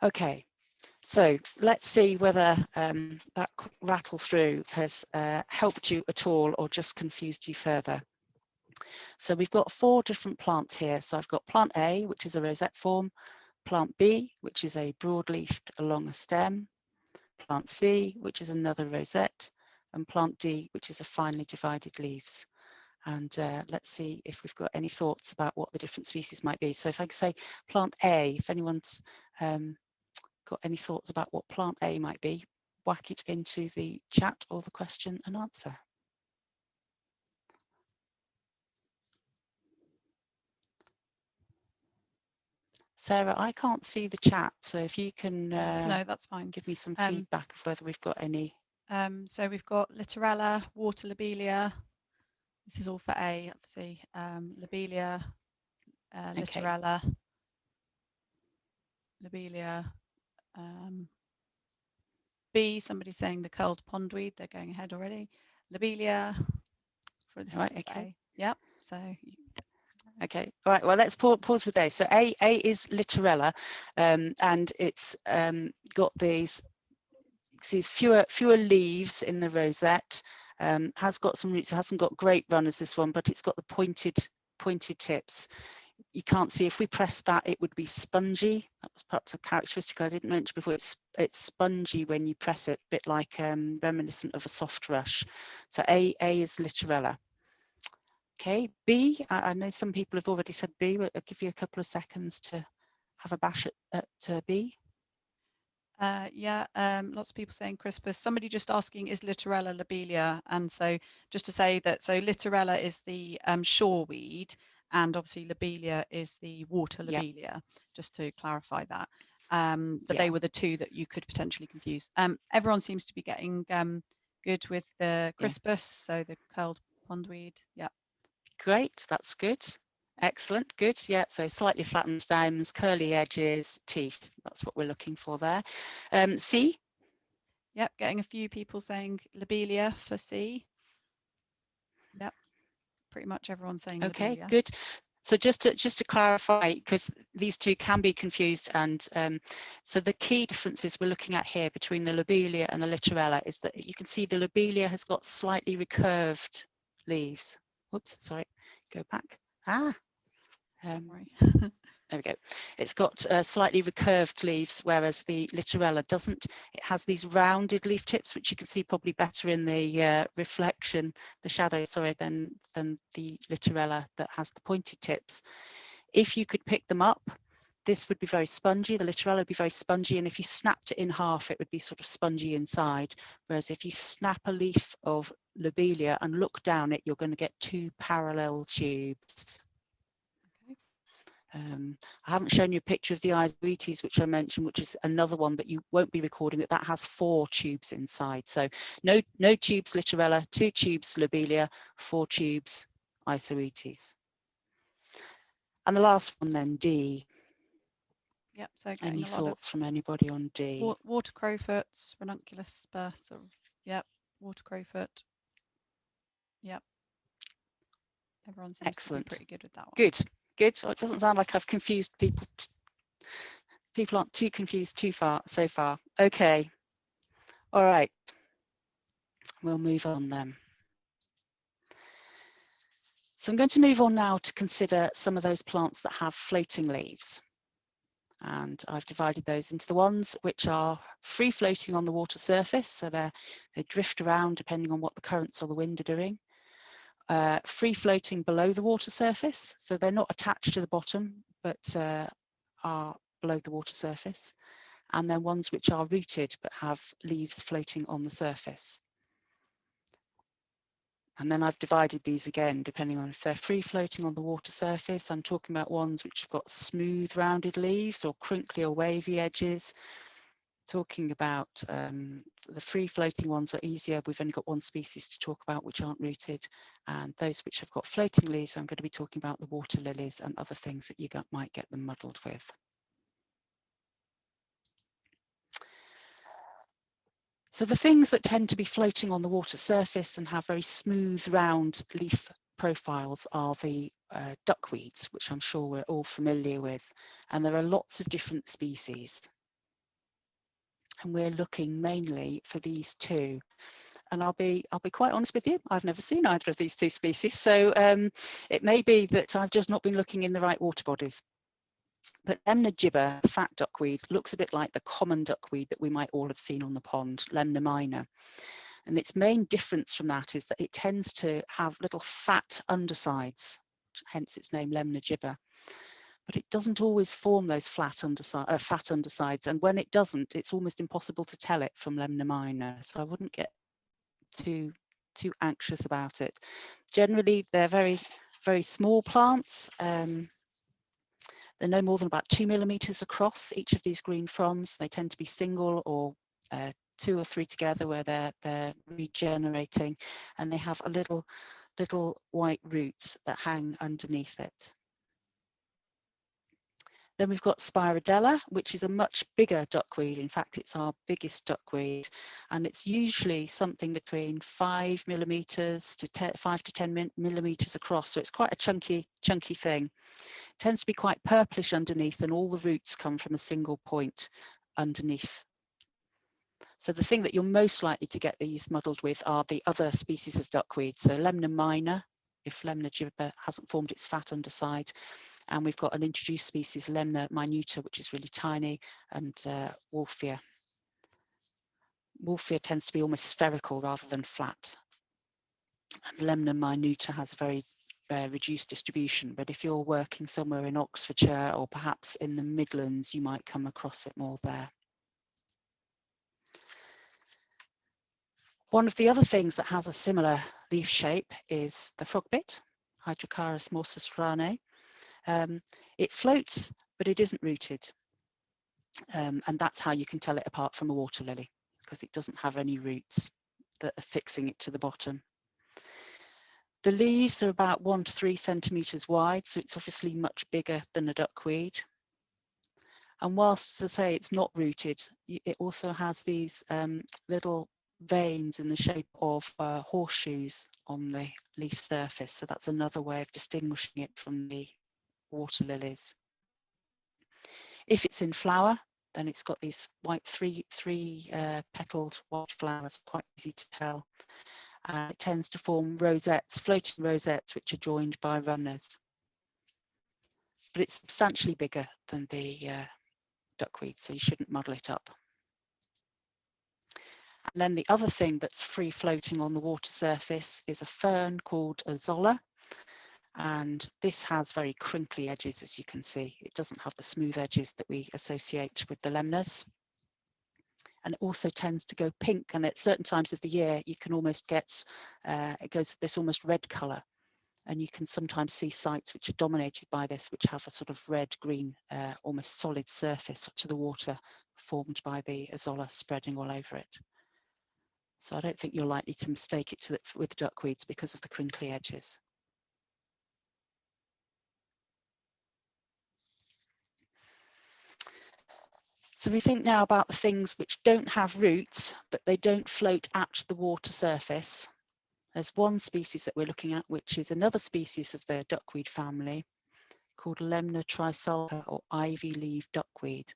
Okay, so let's see whether that rattle through has helped you at all or just confused you further. So we've got 4 different plants here. So I've got plant A, which is a rosette form, plant B, which is a broad-leafed along a stem, plant C, which is another rosette, and plant D, which is a finely divided leaves. And let's see if we've got any thoughts about what the different species might be. So if I can say plant A, if anyone's got any thoughts about what plant A might be, whack it into the chat or the question and answer. Sarah, I can't see the chat, so if you can no, that's fine. Give me some feedback of whether we've got any. So we've got Littorella, water lobelia. This is all for A, obviously. Lobelia, Littorella, lobelia. B, somebody's saying the curled pondweed. They're going ahead already. Lobelia for this. Right, okay. A. Yep. So. Okay, all right, well, let's pause with A. So A is Littorella, and it's got these fewer leaves in the rosette, has got some roots. It hasn't got great runners, this one, but it's got the pointed tips. You can't see, if we press that, it would be spongy. That was perhaps a characteristic I didn't mention before. It's spongy when you press it, a bit like reminiscent of a soft rush. So A is Littorella. Okay, B, I know some people have already said B, but I'll give you a couple of seconds to have a bash at B. Yeah, lots of people saying crispus. Somebody just asking, is Littorella lobelia? And so just to say that, so Littorella is the shoreweed, and obviously lobelia is the water lobelia, just to clarify that. But they were the 2 that you could potentially confuse. Everyone seems to be getting good with the crispus, so the curled pondweed. Yeah. Great, that's good. Excellent, good. Yeah, so slightly flattened stems, curly edges, teeth. That's what we're looking for there. C? Yep, getting a few people saying lobelia for C. Yep, pretty much everyone's saying okay, lobelia. Good. So just to clarify, because these 2 can be confused, and so the key differences we're looking at here between the lobelia and the Littorella is that you can see the lobelia has got slightly recurved leaves. Whoops, sorry, go back. There we go. It's got slightly recurved leaves, whereas the Littorella doesn't. It has these rounded leaf tips, which you can see probably better in the reflection, the shadow, sorry, than the Littorella that has the pointed tips. If you could pick them up, this would be very spongy. The Littorella would be very spongy, and if you snapped it in half, it would be sort of spongy inside. Whereas if you snap a leaf of lobelia and look down it, you're going to get 2 parallel tubes. I haven't shown you a picture of the Isoetes, which I mentioned, which is another one that you won't be recording, that has 4 tubes inside. So no tubes Littorella, 2 tubes lobelia, 4 tubes Isoetes. And the last one then, D. Yep, so any thoughts from anybody on D? Water crowfoots, ranunculus birth, yep, water crowfoot. Yep. Everyone seems to be pretty good with that one. Good. Well, it doesn't sound like I've confused people. People aren't too confused so far. Okay. All right. We'll move on then. So I'm going to move on now to consider some of those plants that have floating leaves. And I've divided those into the ones which are free floating on the water surface. So they drift around depending on what the currents or the wind are doing. Free floating below the water surface. So they're not attached to the bottom, but are below the water surface. and then ones which are rooted but have leaves floating on the surface. And then I've divided these again, depending on if they're free floating on the water surface. I'm talking about ones which have got smooth rounded leaves or crinkly or wavy edges. Talking about the free floating ones are easier. We've only got one species to talk about which aren't rooted. And those which have got floating leaves, I'm going to be talking about the water lilies and other things that you might get them muddled with. So the things that tend to be floating on the water surface and have very smooth, round leaf profiles are the duckweeds, which I'm sure we're all familiar with. And there are lots of different species. And we're looking mainly for these two. And I'll be quite honest with you, I've never seen either of these two species. So it may be that I've just not been looking in the right water bodies. But Lemna gibber, fat duckweed, looks a bit like the common duckweed that we might all have seen on the pond, Lemna minor. And its main difference from that is that it tends to have little fat undersides, hence its name Lemna gibber. But it doesn't always form those fat undersides. And when it doesn't, it's almost impossible to tell it from Lemna minor. So I wouldn't get too anxious about it. Generally, they're very, very small plants. They're no more than about 2 millimeters across, each of these green fronds. They tend to be single or 2 or 3 together where they're regenerating, and they have a little white roots that hang underneath it. Then we've got Spirodella, which is a much bigger duckweed. In fact, it's our biggest duckweed, and it's usually something between 5 millimeters to 5 to 10 millimeters across. So it's quite a chunky thing. It tends to be quite purplish underneath, and all the roots come from a single point underneath. So the thing that you're most likely to get these muddled with are the other species of duckweed. So Lemna minor, if Lemna gibber hasn't formed its fat underside. And we've got an introduced species, Lemna minuta, which is really tiny, and Wolffia. Wolffia tends to be almost spherical rather than flat. And Lemna minuta has a very reduced distribution, but if you're working somewhere in Oxfordshire or perhaps in the Midlands, you might come across it more there. One of the other things that has a similar leaf shape is the frogbit, Hydrocharis morsusranae. It floats, but it isn't rooted. And that's how you can tell it apart from a water lily, because it doesn't have any roots that are fixing it to the bottom. The leaves are about 1 to 3 centimeters wide, so it's obviously much bigger than a duckweed. And whilst, as I say, it's not rooted, it also has these little veins in the shape of horseshoes on the leaf surface. So that's another way of distinguishing it from the water lilies. If it's in flower, then it's got these white three petaled white flowers, quite easy to tell. It tends to form rosettes, floating rosettes, which are joined by runners. But it's substantially bigger than the duckweed, so you shouldn't muddle it up. And then the other thing that's free floating on the water surface is a fern called a zolla. And this has very crinkly edges, as you can see. It doesn't have the smooth edges that we associate with the lemnas. And it also tends to go pink, and at certain times of the year, you can almost get, it goes this almost red colour. And you can sometimes see sites which are dominated by this, which have a sort of red-green, almost solid surface to the water formed by the azolla spreading all over it. So I don't think you're likely to mistake it with duckweeds because of the crinkly edges. So we think now about the things which don't have roots, but they don't float at the water surface. There's one species that we're looking at, which is another species of the duckweed family called Lemna trisulca, or ivy-leaved duckweed.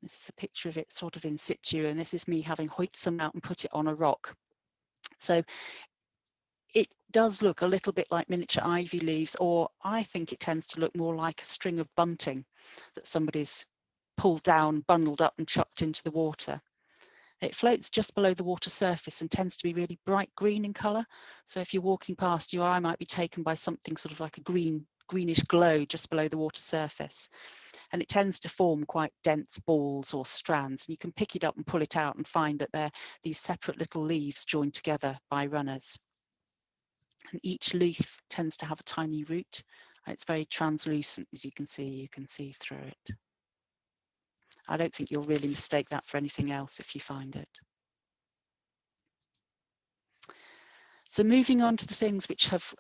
This is a picture of it sort of in situ, and this is me having hoiked some out and put it on a rock. So it does look a little bit like miniature ivy leaves, or I think it tends to look more like a string of bunting that somebody's pulled down, bundled up and chucked into the water. It floats just below the water surface and tends to be really bright green in colour. So if you're walking past, your eye might be taken by something sort of like a green greenish glow just below the water surface. And it tends to form quite dense balls or strands. And you can pick it up and pull it out and find that they're these separate little leaves joined together by runners. And each leaf tends to have a tiny root, and it's very translucent, as you can see through it. I don't think you'll really mistake that for anything else if you find it. So moving on to the things which have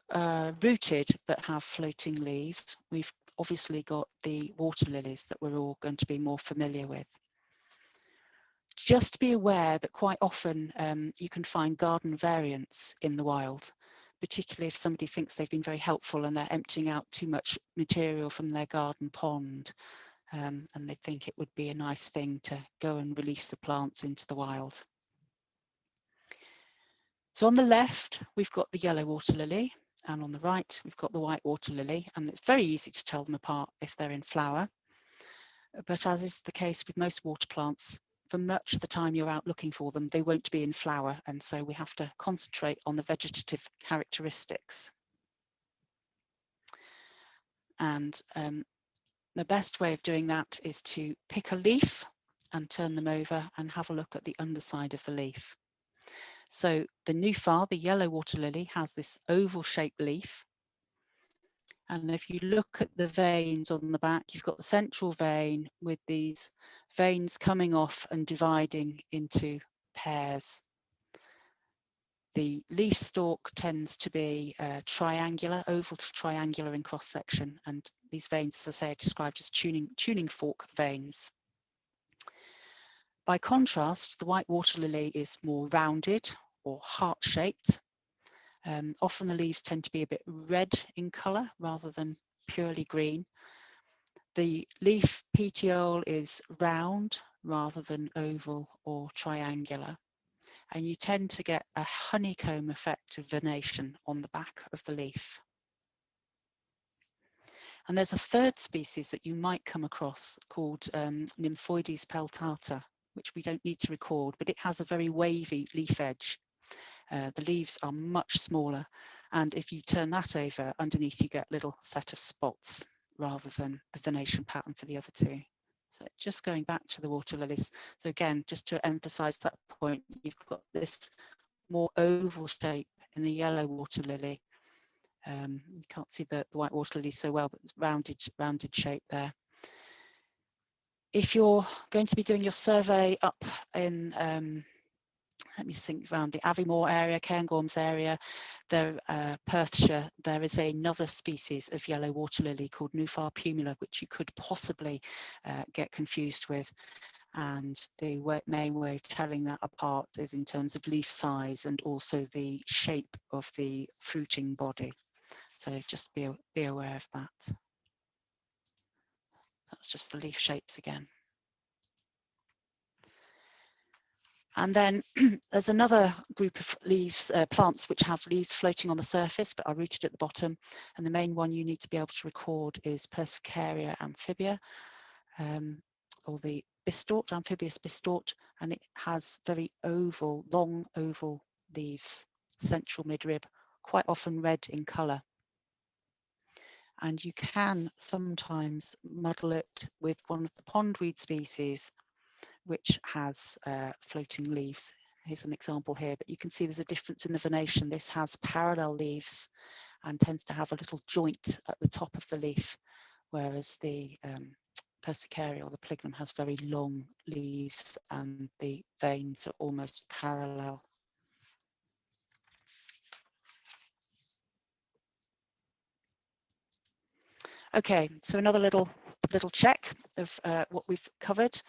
rooted but have floating leaves, we've obviously got the water lilies that we're all going to be more familiar with. Just be aware that quite often you can find garden variants in the wild, particularly if somebody thinks they've been very helpful and they're emptying out too much material from their garden pond, and they think it would be a nice thing to go and release the plants into the wild. So on the left, we've got the yellow water lily, and on the right, we've got the white water lily, and it's very easy to tell them apart if they're in flower. But as is the case with most water plants, for much of the time you're out looking for them, they won't be in flower, and so we have to concentrate on the vegetative characteristics. And the best way of doing that is to pick a leaf and turn them over and have a look at the underside of the leaf. So the nufar, the yellow water lily, has this oval-shaped leaf. And if you look at the veins on the back, you've got the central vein with these veins coming off and dividing into pairs. The leaf stalk tends to be triangular, oval to triangular in cross-section, and these veins, as I say, are described as tuning fork veins. By contrast, the white water lily is more rounded or heart-shaped. Often the leaves tend to be a bit red in colour rather than purely green. The leaf petiole is round rather than oval or triangular. And you tend to get a honeycomb effect of venation on the back of the leaf. And there's a third species that you might come across called Nymphoides peltata, which we don't need to record, but it has a very wavy leaf edge. The leaves are much smaller, and if you turn that over, underneath you get a little set of spots rather than the venation pattern for the other two. So just going back to the water lilies. So again, just to emphasize that point, you've got this more oval shape in the yellow water lily. You can't see the white water lily so well, but it's rounded shape there. If you're going to be doing your survey up in, let me think, around the Aviemore area, Cairngorms area, there, Perthshire, there is another species of yellow water lily called Nufar pumila, which you could possibly get confused with. And the main way of telling that apart is in terms of leaf size and also the shape of the fruiting body. So just be aware of that. That's just the leaf shapes again. And then there's another group of leaves, plants which have leaves floating on the surface but are rooted at the bottom. And the main one you need to be able to record is Persicaria amphibia, or the bistort, amphibious bistort, and it has very oval, long oval leaves, central midrib, quite often red in colour. And you can sometimes muddle it with one of the pondweed species, which has floating leaves. Here's an example here, but you can see there's a difference in the venation. This has parallel leaves and tends to have a little joint at the top of the leaf, whereas the Persicaria or the Plignum has very long leaves and the veins are almost parallel. Okay, so another little check of what we've covered.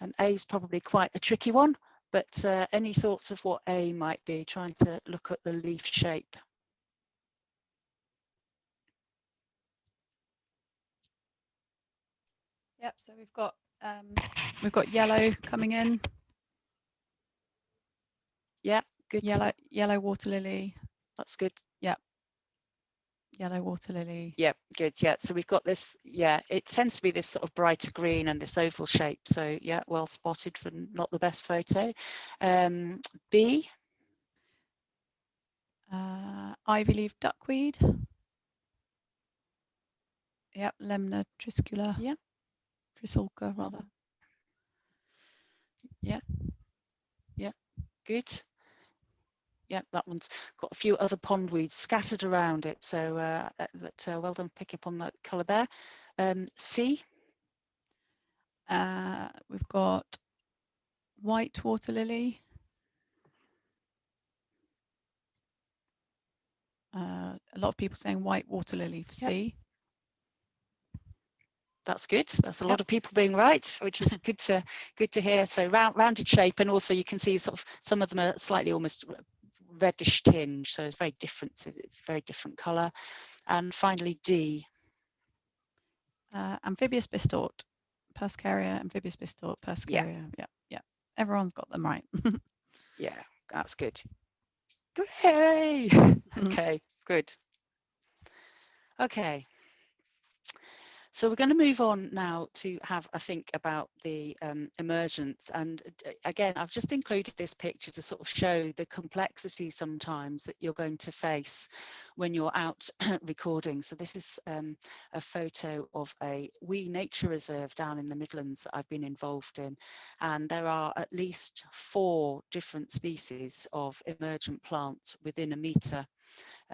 And A is probably quite a tricky one, but any thoughts of what A might be, trying to look at the leaf shape? Yep, so we've got yellow coming in. Yeah, good. Yellow water lily. That's good. Yeah. Yellow water lily. Yeah, good. Yeah, so we've got this. Yeah, it tends to be this sort of brighter green and this oval shape. So yeah, well spotted for not the best photo. B. Ivy leaf duckweed. Yep, Lemna triscula. Yeah. Trisulca, rather. Yeah. Yeah. Good. Yeah, that one's got a few other pondweeds scattered around it. So, well done, pick up on that colour there. C. We've got white water lily. A lot of people saying white water lily for Yep. C. That's good. That's a lot of people being right, which is good to hear. So rounded shape, and also you can see sort of some of them are slightly almost reddish tinge, so it's very different. So it's very different colour. And finally, D. Amphibious bistort, Perscaria, amphibious bistort, Perscaria. Yeah. Everyone's got them right. Yeah, that's good. Hooray! Okay, good. Okay. So we're going to move on now to have a think about the emergence. And again, I've just included this picture to sort of show the complexity sometimes that you're going to face when you're out recording. So this is a photo of a wee nature reserve down in the Midlands that I've been involved in. And there are at least 4 different species of emergent plants within a metre.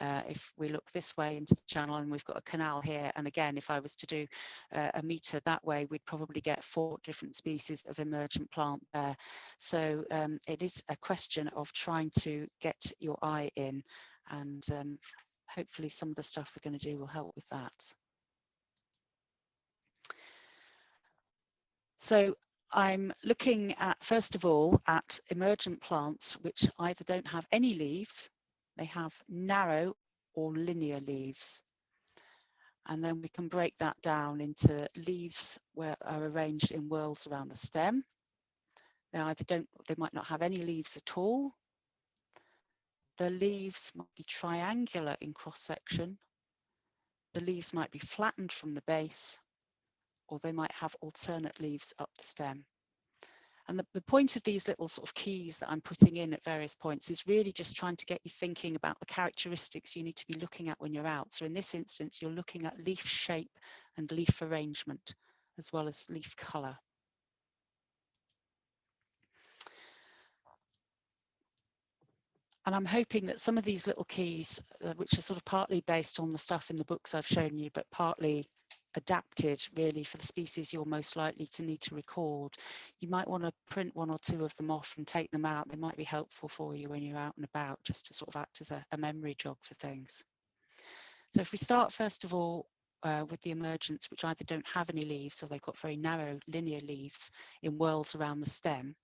If we look this way into the channel, and we've got a canal here, and again, if I was to do a metre that way, we'd probably get 4 different species of emergent plant there. So it is a question of trying to get your eye in, and hopefully some of the stuff we're going to do will help with that. So I'm looking at, first of all, at emergent plants which either don't have any leaves, they have narrow or linear leaves. And then we can break that down into leaves where are arranged in whorls around the stem. They might not have any leaves at all. The leaves might be triangular in cross section. The leaves might be flattened from the base, or they might have alternate leaves up the stem. And the point of these little sort of keys that I'm putting in at various points is really just trying to get you thinking about the characteristics you need to be looking at when you're out. So in this instance, you're looking at leaf shape and leaf arrangement, as well as leaf colour. And I'm hoping that some of these little keys, which are sort of partly based on the stuff in the books I've shown you, but partly adapted really for the species you're most likely to need to record, you might want to print 1 or 2 of them off and take them out. They might be helpful for you when you're out and about, just to sort of act as a memory jog for things. So if we start first of all with the emergents, which either don't have any leaves or they've got very narrow linear leaves in whorls around the stem,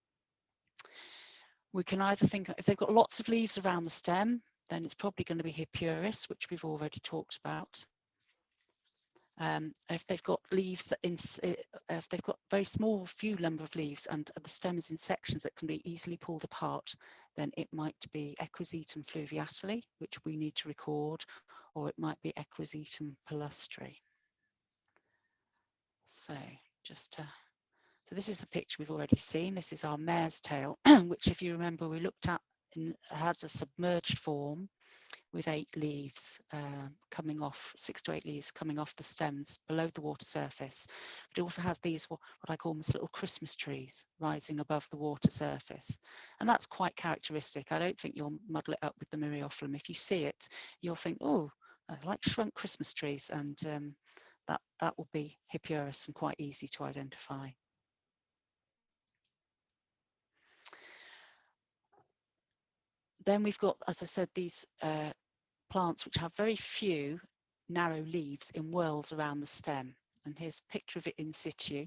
we can either think, if they've got lots of leaves around the stem, then it's probably going to be Hippurus, which we've already talked about. If they've got leaves that if they've got very small few number of leaves and the stem is in sections that can be easily pulled apart, then it might be Equisetum fluviatile, which we need to record, or it might be Equisetum palustri. So so this is the picture we've already seen. This is our mare's tail, which, if you remember, we looked at has a submerged form with 8 leaves coming off, 6 to 8 leaves coming off the stems below the water surface. But it also has these, what I call almost little Christmas trees rising above the water surface. And that's quite characteristic. I don't think you'll muddle it up with the myriophyllum. If you see it, you'll think, oh, I like shrunk Christmas trees. And that will be Hippurus and quite easy to identify. Then we've got, as I said, these plants which have very few narrow leaves in whorls around the stem. And here's a picture of it in situ.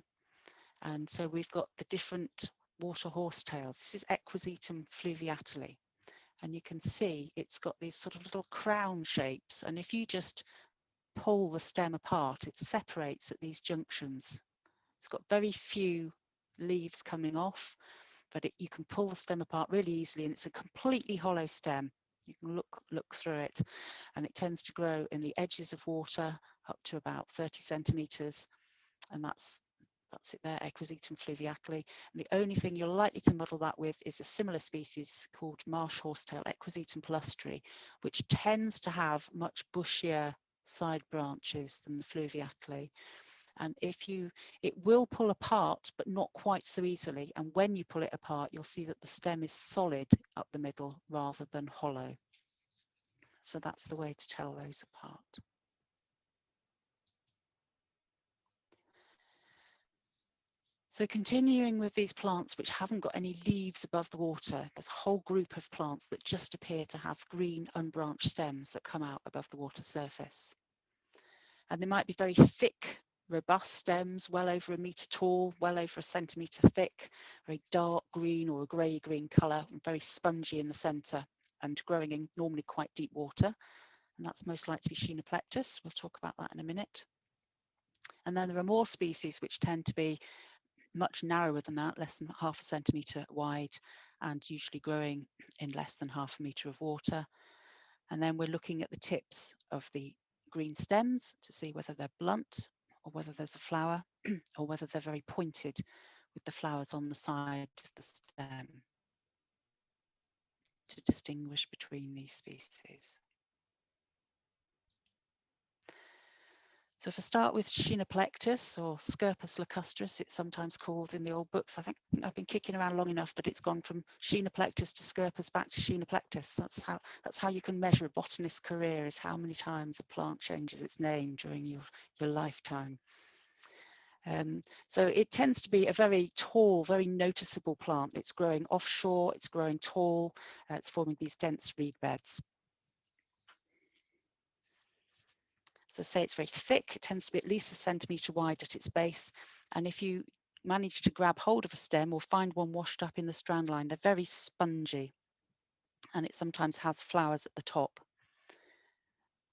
And so we've got the different water horsetails. This is Equisetum fluviatile. And you can see it's got these sort of little crown shapes. And if you just pull the stem apart, it separates at these junctions. It's got very few leaves coming off, but you can pull the stem apart really easily, and it's a completely hollow stem. You can look through it, and it tends to grow in the edges of water up to about 30 centimetres, and that's it there, Equisetum fluviatile. And the only thing you're likely to muddle that with is a similar species called marsh horsetail, Equisetum palustri, which tends to have much bushier side branches than the fluviatile. And it will pull apart, but not quite so easily. And when you pull it apart, you'll see that the stem is solid up the middle rather than hollow. So that's the way to tell those apart. So continuing with these plants which haven't got any leaves above the water, there's a whole group of plants that just appear to have green unbranched stems that come out above the water surface. And they might be very thick, robust stems, well over 1 metre tall, well over 1 centimetre thick, very dark green or a grey-green colour, and very spongy in the centre, and growing in normally quite deep water. And that's most likely to be Chenoplectus. We'll talk about that in a minute. And then there are more species which tend to be much narrower than that, less than 0.5 centimetre wide, and usually growing in less than 0.5 metre of water. And then we're looking at the tips of the green stems to see whether they're blunt or whether there's a flower or whether they're very pointed with the flowers on the side of the stem to distinguish between these species. So if I start with Chenoplectus or Scirpus lacustris, it's sometimes called in the old books. I think I've been kicking around long enough that it's gone from Chenoplectus to Scirpus back to Chenoplectus. That's how you can measure a botanist's career, is how many times a plant changes its name during your lifetime. So it tends to be a very tall, very noticeable plant. It's growing offshore, it's growing tall, it's forming these dense reed beds. As I say, it's very thick. It tends to be at least 1 centimetre wide at its base. And if you manage to grab hold of a stem or find one washed up in the strand line, they're very spongy. And it sometimes has flowers at the top.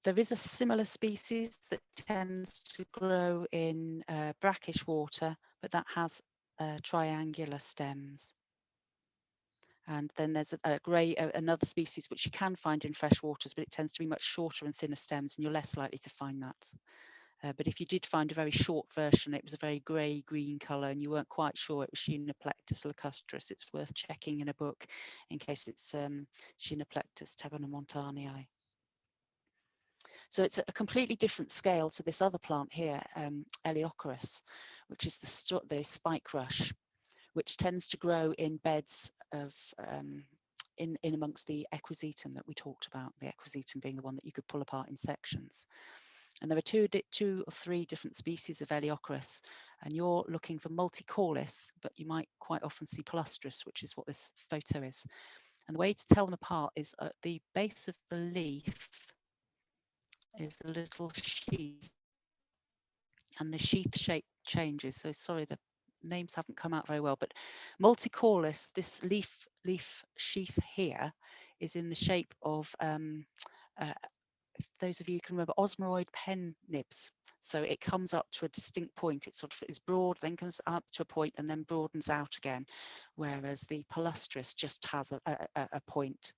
There is a similar species that tends to grow in brackish water, but that has triangular stems. And then there's another species which you can find in fresh waters, but it tends to be much shorter and thinner stems, and you're less likely to find that. But if you did find a very short version, it was a very grey-green colour, and you weren't quite sure it was Chenoplectus lacustris, it's worth checking in a book in case it's Chenoplectus tabernamontanii. So it's a completely different scale to this other plant here, Eleocharis, which is the spike rush, which tends to grow in beds of in amongst the equisetum that we talked about, the equisetum being the one that you could pull apart in sections. And there are two or three different species of Eleocharis, and you're looking for multicaulis, but you might quite often see palustris, which is what this photo is. And the way to tell them apart is at the base of the leaf is a little sheath, and the sheath shape changes. So sorry, the names haven't come out very well, but multicaulis, this leaf sheath here, is in the shape of if those of you can remember, osmeroid pen nibs. So it comes up to a distinct point. It sort of is broad, then comes up to a point and then broadens out again, whereas the palustris just has a point.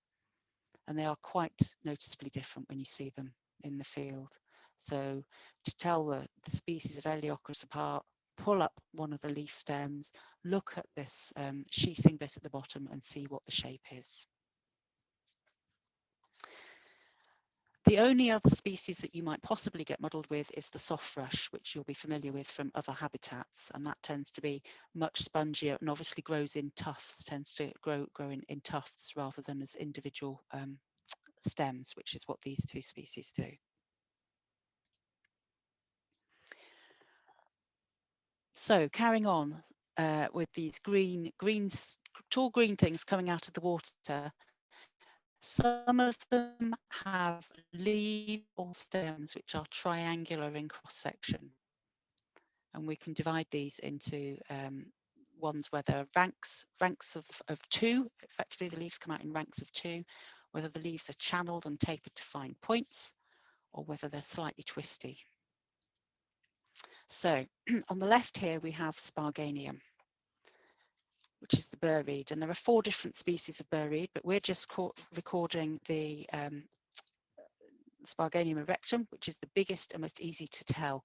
And they are quite noticeably different when you see them in the field. So to tell the species of Eleocharis apart, pull up one of the leaf stems, look at this sheathing bit at the bottom and see what the shape is. The only other species that you might possibly get muddled with is the soft rush, which you'll be familiar with from other habitats, and that tends to be much spongier and obviously grows in tufts, tends to grow in tufts rather than as individual stems, which is what these two species do. So carrying on with these tall green things coming out of the water, some of them have leaves or stems which are triangular in cross-section. And we can divide these into ones where there are ranks of two. Effectively, the leaves come out in ranks of two, whether the leaves are channeled and tapered to fine points, or whether they're slightly twisty. So on the left here, we have Sparganium, which is the burreed. And there are 4 different species of burreed, but we're just recording the Sparganium erectum, which is the biggest and most easy to tell.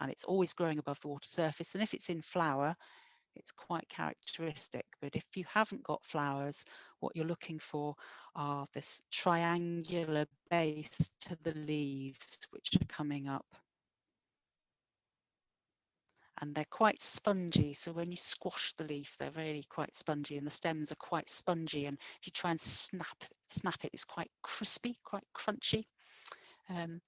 And it's always growing above the water surface. And if it's in flower, It's quite characteristic. But if you haven't got flowers, what you're looking for are this triangular base to the leaves, which are coming up. And they're quite spongy, so when you squash the leaf, they're really quite spongy, and the stems are quite spongy, and if you try and snap it, it's quite crispy, quite crunchy. And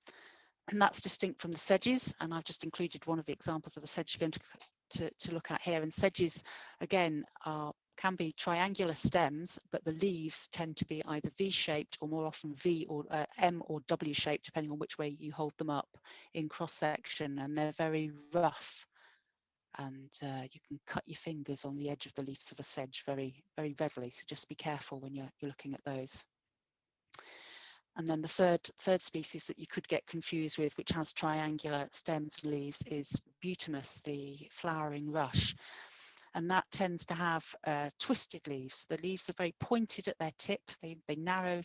that's distinct from the sedges, and I've just included one of the examples of the sedge you're going to look at here. And sedges, again, can be triangular stems, but the leaves tend to be either V-shaped or more often V or M or W-shaped, depending on which way you hold them up in cross-section, and they're very rough. And you can cut your fingers on the edge of the leaves of a sedge very, very readily. So just be careful when you're looking at those. And then the third species that you could get confused with, which has triangular stems and leaves, is Butamus, the flowering rush. And that tends to have twisted leaves. The leaves are very pointed at their tip. They narrow,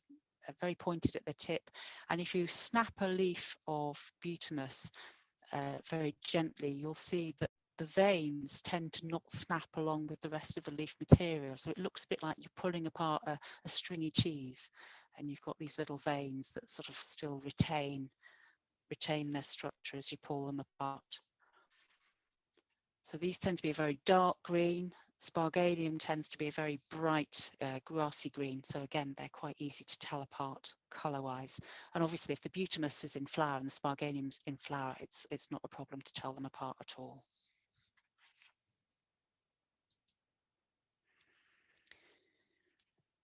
very pointed at their tip. And if you snap a leaf of Butamus very gently, you'll see that the veins tend to not snap along with the rest of the leaf material. So it looks a bit like you're pulling apart a stringy cheese, and you've got these little veins that sort of still retain their structure as you pull them apart. So these tend to be a very dark green. Sparganium tends to be a very bright grassy green. So again, they're quite easy to tell apart colour-wise. And obviously, if the Butamus is in flower and the Sparganium's in flower, it's not a problem to tell them apart at all.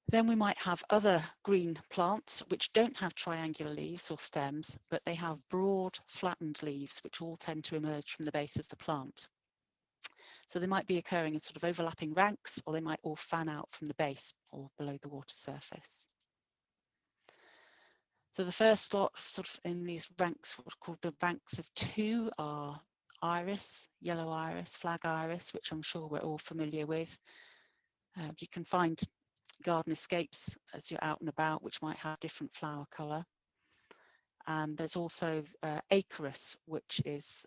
Then we might have other green plants which don't have triangular leaves or stems, but they have broad, flattened leaves, which all tend to emerge from the base of the plant. So they might be occurring in sort of overlapping ranks, or they might all fan out from the base or below the water surface. So the first lot sort of in these ranks, what are called the ranks of two, are iris, yellow iris, flag iris, which I'm sure we're all familiar with. You can find garden escapes as you're out and about, which might have different flower colour. And there's also acorus, which is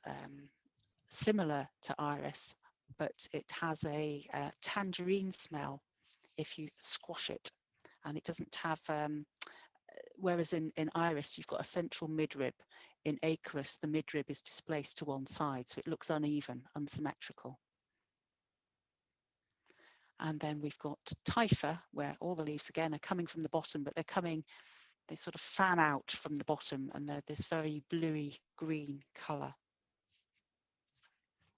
similar to iris, but it has a tangerine smell if you squash it, and it doesn't have, whereas in iris you've got a central midrib, in acorus the midrib is displaced to one side, so it looks uneven, unsymmetrical. And then we've got typha, where all the leaves again are coming from the bottom, but they sort of fan out from the bottom, and they're this very bluey green colour.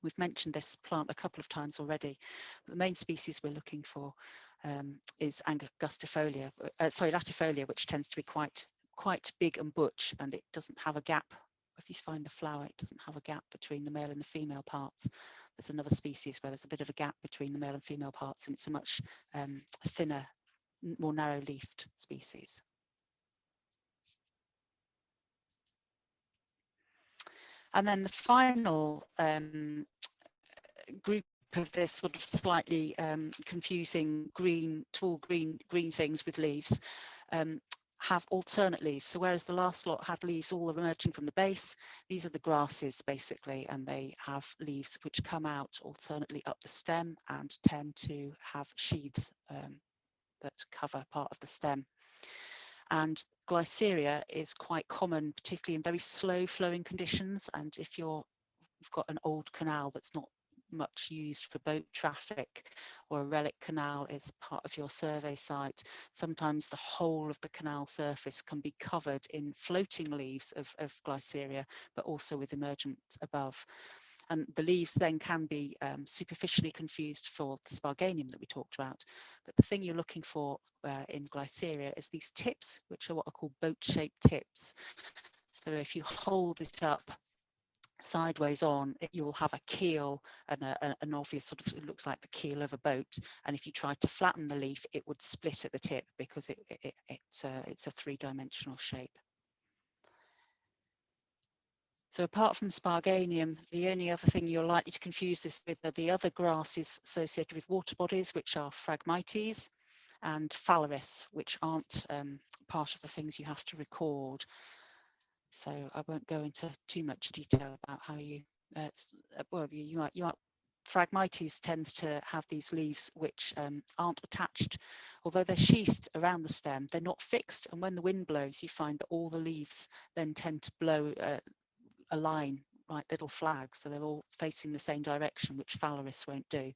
We've mentioned this plant a couple of times already. The main species we're looking for is latifolia, which tends to be quite big and butch, and it doesn't have a gap. If you find the flower, it doesn't have a gap between the male and the female parts. There's another species where there's a bit of a gap between the male and female parts, and it's a much thinner, more narrow-leafed species. And then the final group of this sort of slightly confusing tall green things with leaves have alternate leaves. So whereas the last lot had leaves all emerging from the base, these are the grasses basically, and they have leaves which come out alternately up the stem and tend to have sheaths that cover part of the stem. And glyceria is quite common, particularly in very slow flowing conditions. And if you've got an old canal that's not much used for boat traffic, or a relic canal is part of your survey site, sometimes the whole of the canal surface can be covered in floating leaves of glyceria, but also with emergent above. And the leaves then can be superficially confused for the Sparganium that we talked about. But the thing you're looking for in glyceria is these tips, which are what are called boat-shaped tips. So if you hold it up sideways on, you'll have a keel and an obvious sort of, it looks like the keel of a boat. And if you tried to flatten the leaf, it would split at the tip because it's a three-dimensional shape. So apart from Sparganium, the only other thing you're likely to confuse this with are the other grasses associated with water bodies, which are Phragmites and Phalaris, which aren't part of the things you have to record. So I won't go into too much detail about how you, well, you might Phragmites tends to have these leaves which aren't attached, although they're sheathed around the stem, they're not fixed, and when the wind blows you find that all the leaves then tend to blow a line, like little flags, so they're all facing the same direction, which phalaris won't do.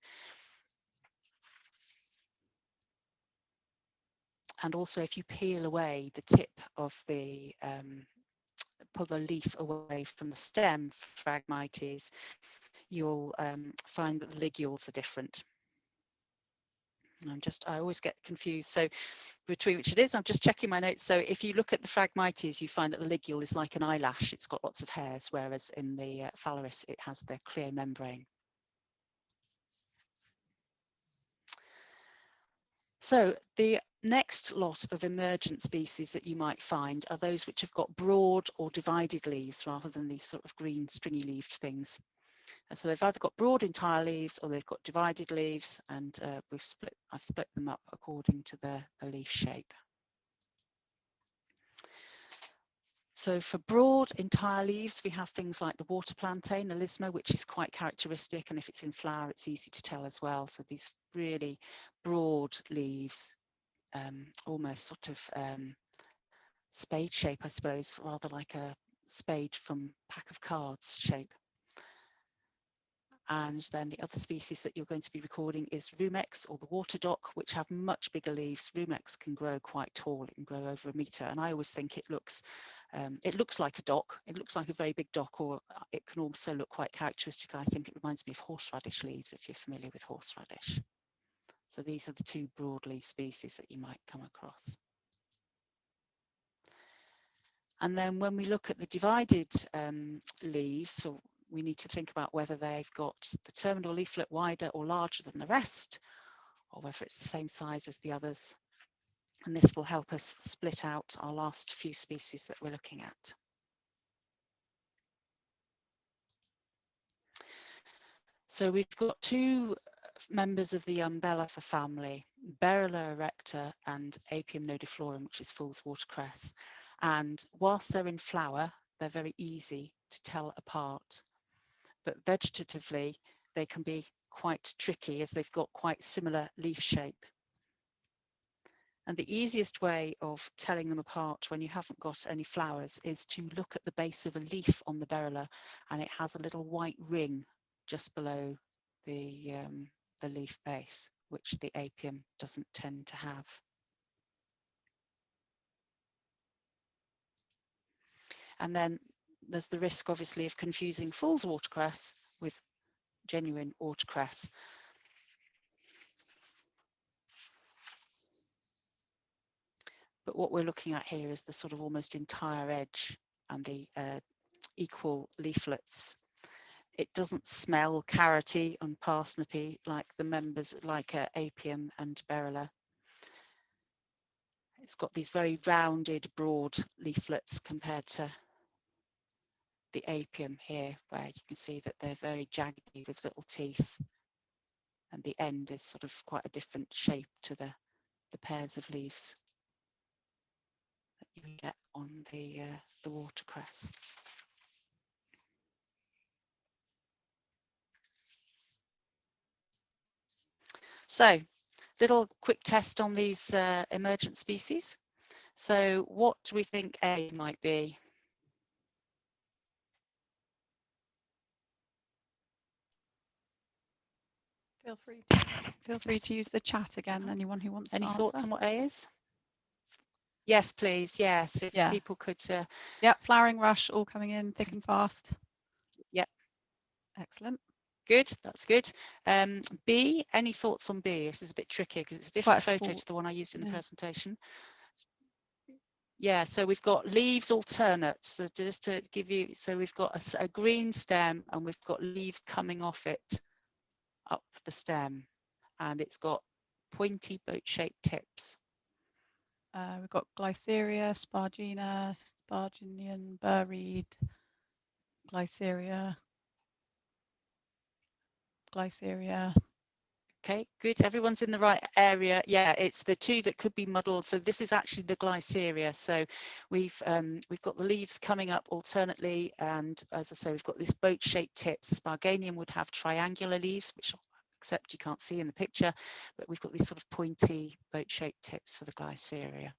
And also if you peel away the tip of the pull the leaf away from the stem for Phragmites, you'll find that the ligules are different. I always get confused, so between which it is, I'm just checking my notes. So if you look at the Phragmites, you find that the ligule is like an eyelash, it's got lots of hairs, whereas in the phalaris it has the clear membrane. So the next lot of emergent species that you might find are those which have got broad or divided leaves rather than these sort of green stringy leaved things. And so they've either got broad entire leaves or they've got divided leaves, and I've split them up according to the leaf shape. So for broad entire leaves, we have things like the water plantain, Alisma, which is quite characteristic, and if it's in flower, it's easy to tell as well. So these really broad leaves, almost sort of spade shape, I suppose, rather like a spade from pack of cards shape. And then the other species that you're going to be recording is Rumex or the water dock, which have much bigger leaves. Rumex can grow quite tall, it can grow over 1 metre, and I always think it looks like a dock. It looks like a very big dock, or it can also look quite characteristic. I think it reminds me of horseradish leaves, if you're familiar with horseradish. So these are the two broadleaf species that you might come across. And then when we look at the divided leaves, so we need to think about whether they've got the terminal leaflet wider or larger than the rest, or whether it's the same size as the others. And this will help us split out our last few species that we're looking at. So we've got two members of the Umbellifer family, Berylla erecta and Apium nodiflorum, which is fool's watercress. And whilst they're in flower, they're very easy to tell apart. But vegetatively, they can be quite tricky as they've got quite similar leaf shape. And the easiest way of telling them apart when you haven't got any flowers is to look at the base of a leaf on the Berylla, and it has a little white ring just below the leaf base, which the Apium doesn't tend to have. And then there's the risk, obviously, of confusing fool's watercress with genuine watercress. But what we're looking at here is the sort of almost entire edge and the equal leaflets. It doesn't smell carroty and parsnipy like the members, like Apium and Berylla. It's got these very rounded, broad leaflets compared to the Apium here, where you can see that they're very jaggedy with little teeth, and the end is sort of quite a different shape to the pairs of leaves that you get on the watercress. So, little quick test on these emergent species. So, what do we think A might be? Feel free to use the chat again, anyone who wants to answer. Any thoughts on what A is? Yes, please. Yes, if people could. Yep, flowering rush all coming in thick and fast. Yep. Excellent. Good, that's good. B, any thoughts on B? This is a bit tricky because it's a different photo to the one I used in the presentation. Yeah, so we've got leaves alternate. So just to give you, so we've got a green stem and we've got leaves coming off it up the stem, and it's got pointy boat-shaped tips. We've got Glyceria, Spargina, Sparginian, Burreed, Glyceria, Glyceria. Okay, good. Everyone's in the right area. Yeah, it's the two that could be muddled. So this is actually the glyceria. So we've got the leaves coming up alternately, and as I say, we've got this boat-shaped tips. Sparganium would have triangular leaves, which except you can't see in the picture, but we've got these sort of pointy boat-shaped tips for the glyceria.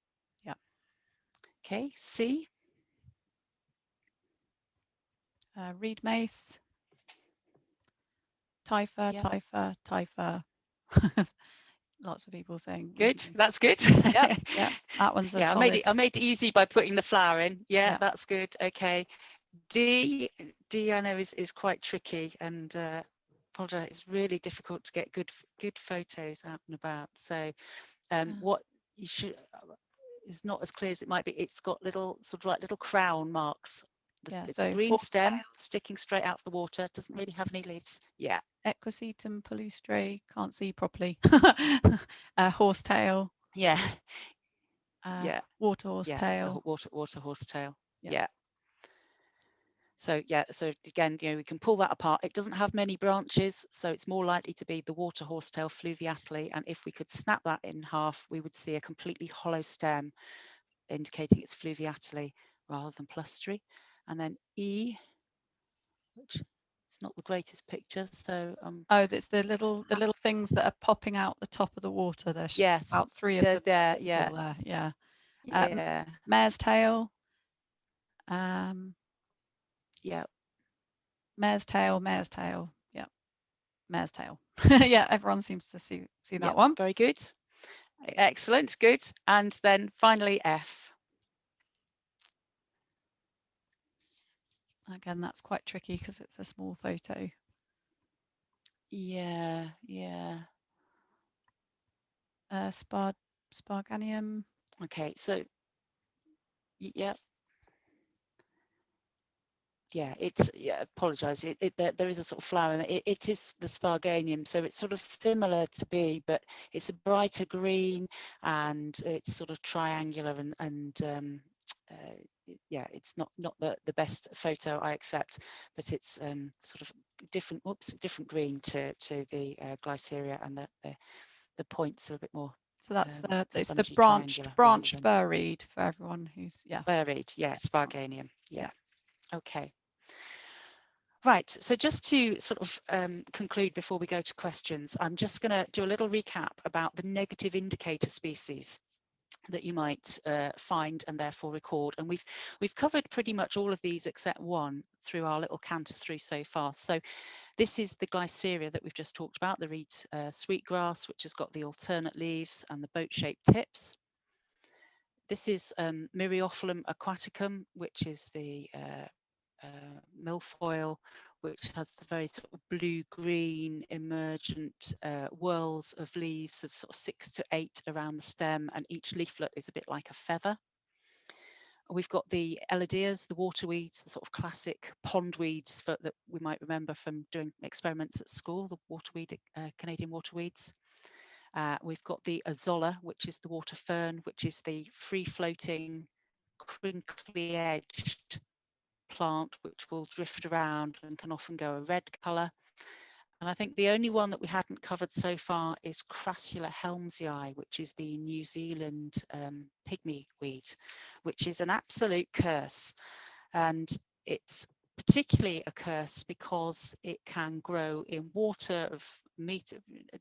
Yeah. Okay, C. Reed mace. Typha, Yeah. typha, typha. Lots of people saying Good, that's good. Yep, yep. That one's a Yeah, solid. I made it easy by putting the flower in. Yeah, Yeah. that's good. Okay. D I know is quite tricky, and apologize, it's really difficult to get good photos out and about. So what you should is not as clear as it might be. It's got little sort of like little crown marks. Yeah, It's a so green stem horsetail, sticking straight out of the water. Doesn't really have any leaves. Yeah. equisetum palustre, can't see properly. Horsetail, Yeah. Yeah. water Yeah. It's the horsetail. water horsetail. Yeah. Yeah. So yeah, so again, we can pull that apart. It doesn't have many branches, so it's more likely to be the water horsetail fluviatile. And if we could snap that in half, we would see a completely hollow stem, indicating it's fluviatile rather than plustry. And then E, which is not the greatest picture. So oh, that's the little things that are popping out the top of the water. There's yes, about 3 of they're them there. visible Yeah, there. Yeah. yeah, Mare's tail. yeah, Mare's tail. Mare's tail. Yeah. Mare's tail. Yeah. Everyone seems to see yeah. that one. Very good. Excellent. Good. And then finally F. Again, that's quite tricky because it's a small photo. Yeah, yeah. Sparganium. Okay, so yeah. Yeah, apologize. There is a sort of flower, and it is the Sparganium, so it's sort of similar to B, but it's a brighter green, and it's sort of triangular, and yeah, it's not the best photo, I accept, but it's sort of different green to the glyceria, and the points are a bit more So that's it's the spongy, branched triangular rather than bur reed for everyone who's buried. Yeah, Sparganium. Yeah. Okay. Right, so just to sort of conclude before we go to questions, I'm just going to do a little recap about the negative indicator species that you might find and therefore record. And we've covered pretty much all of these except one through our little canter through so far. So this is the glyceria that we've just talked about, the reed sweetgrass, which has got the alternate leaves and the boat-shaped tips. This is Myriophyllum aquaticum, which is the milfoil, which has the very sort of blue-green emergent whorls of leaves of sort of 6 to 8 around the stem, and each leaflet is a bit like a feather. We've got the ellideas, the waterweeds, the sort of classic pondweeds that we might remember from doing experiments at school, the waterweed, Canadian waterweeds. We've got the azolla, which is the water fern, which is the free-floating, crinkly-edged plant which will drift around and can often go a red colour. And I think the only one that we hadn't covered so far is Crassula helmsii, which is the New Zealand pygmy weed, which is an absolute curse. And it's particularly a curse because it can grow in water of meter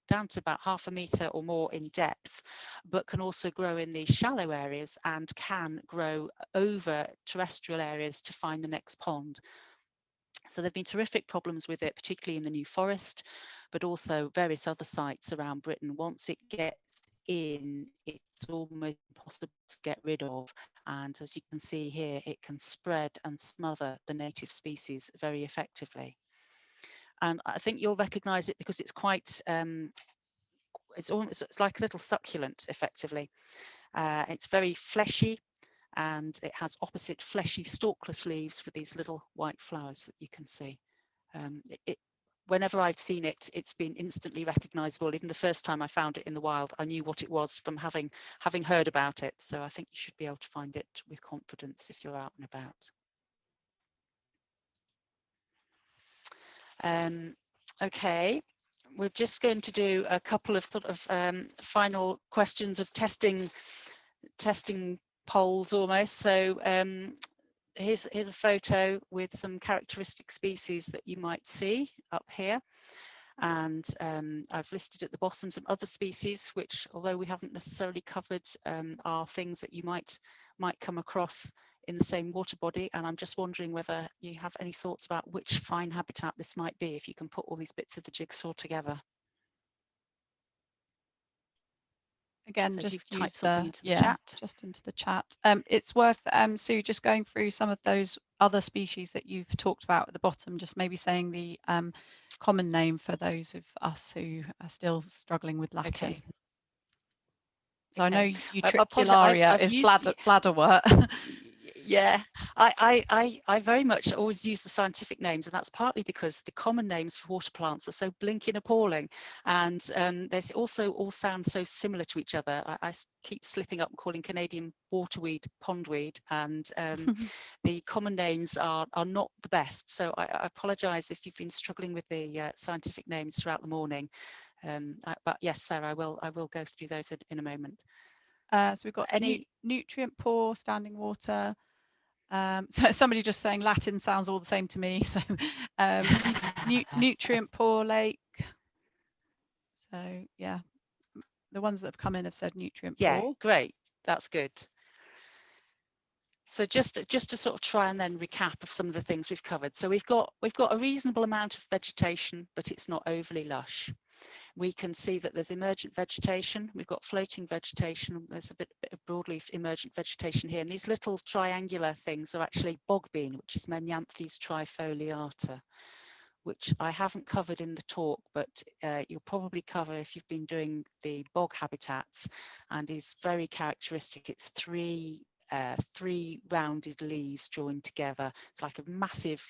down to about 1/2 meter or more in depth, but can also grow in these shallow areas and can grow over terrestrial areas to find the next pond. So there have been terrific problems with it, particularly in the New Forest, but also various other sites around Britain. Once it gets in, it's almost impossible to get rid of. And as you can see here, it can spread and smother the native species very effectively. And I think you'll recognize it because it's quite, it's like a little succulent, effectively. It's very fleshy, and it has opposite fleshy stalkless leaves with these little white flowers that you can see. Whenever I've seen it, it's been instantly recognizable. Even the first time I found it in the wild, I knew what it was from having heard about it. So I think you should be able to find it with confidence if you're out and about. Okay, we're just going to do a couple of sort of final questions of testing polls almost. So here's a photo with some characteristic species that you might see up here. And I've listed at the bottom some other species, which, although we haven't necessarily covered, are things that you might come across in the same water body. And I'm just wondering whether you have any thoughts about which fine habitat this might be, if you can put all these bits of the jigsaw together. Again, so just type use something into the chat. Just into the chat. It's worth, Sue, just going through some of those other species that you've talked about at the bottom, just maybe saying the common name for those of us who are still struggling with Latin. Okay. So I know Utricularia is bladderwort. Yeah, I very much always use the scientific names, and that's partly because the common names for water plants are so blinking appalling, and they also all sound so similar to each other. I keep slipping up and calling Canadian waterweed pondweed, and the common names are not the best. So I apologise if you've been struggling with the scientific names throughout the morning. But yes, Sarah, I will go through those in a moment. So we've got nutrient poor, standing water. So somebody just saying Latin sounds all the same to me. So nutrient poor lake. So yeah, the ones that have come in have said nutrient poor. Yeah, great. That's good. So just to sort of try and then recap of some of the things we've covered. So we've got a reasonable amount of vegetation, but it's not overly lush. We can see that there's emergent vegetation. We've got floating vegetation. There's a bit of broadleaf emergent vegetation here. And these little triangular things are actually bogbean, which is Menyanthus trifoliata, which I haven't covered in the talk, but you'll probably cover if you've been doing the bog habitats, and is very characteristic. It's three rounded leaves joined together. It's like a massive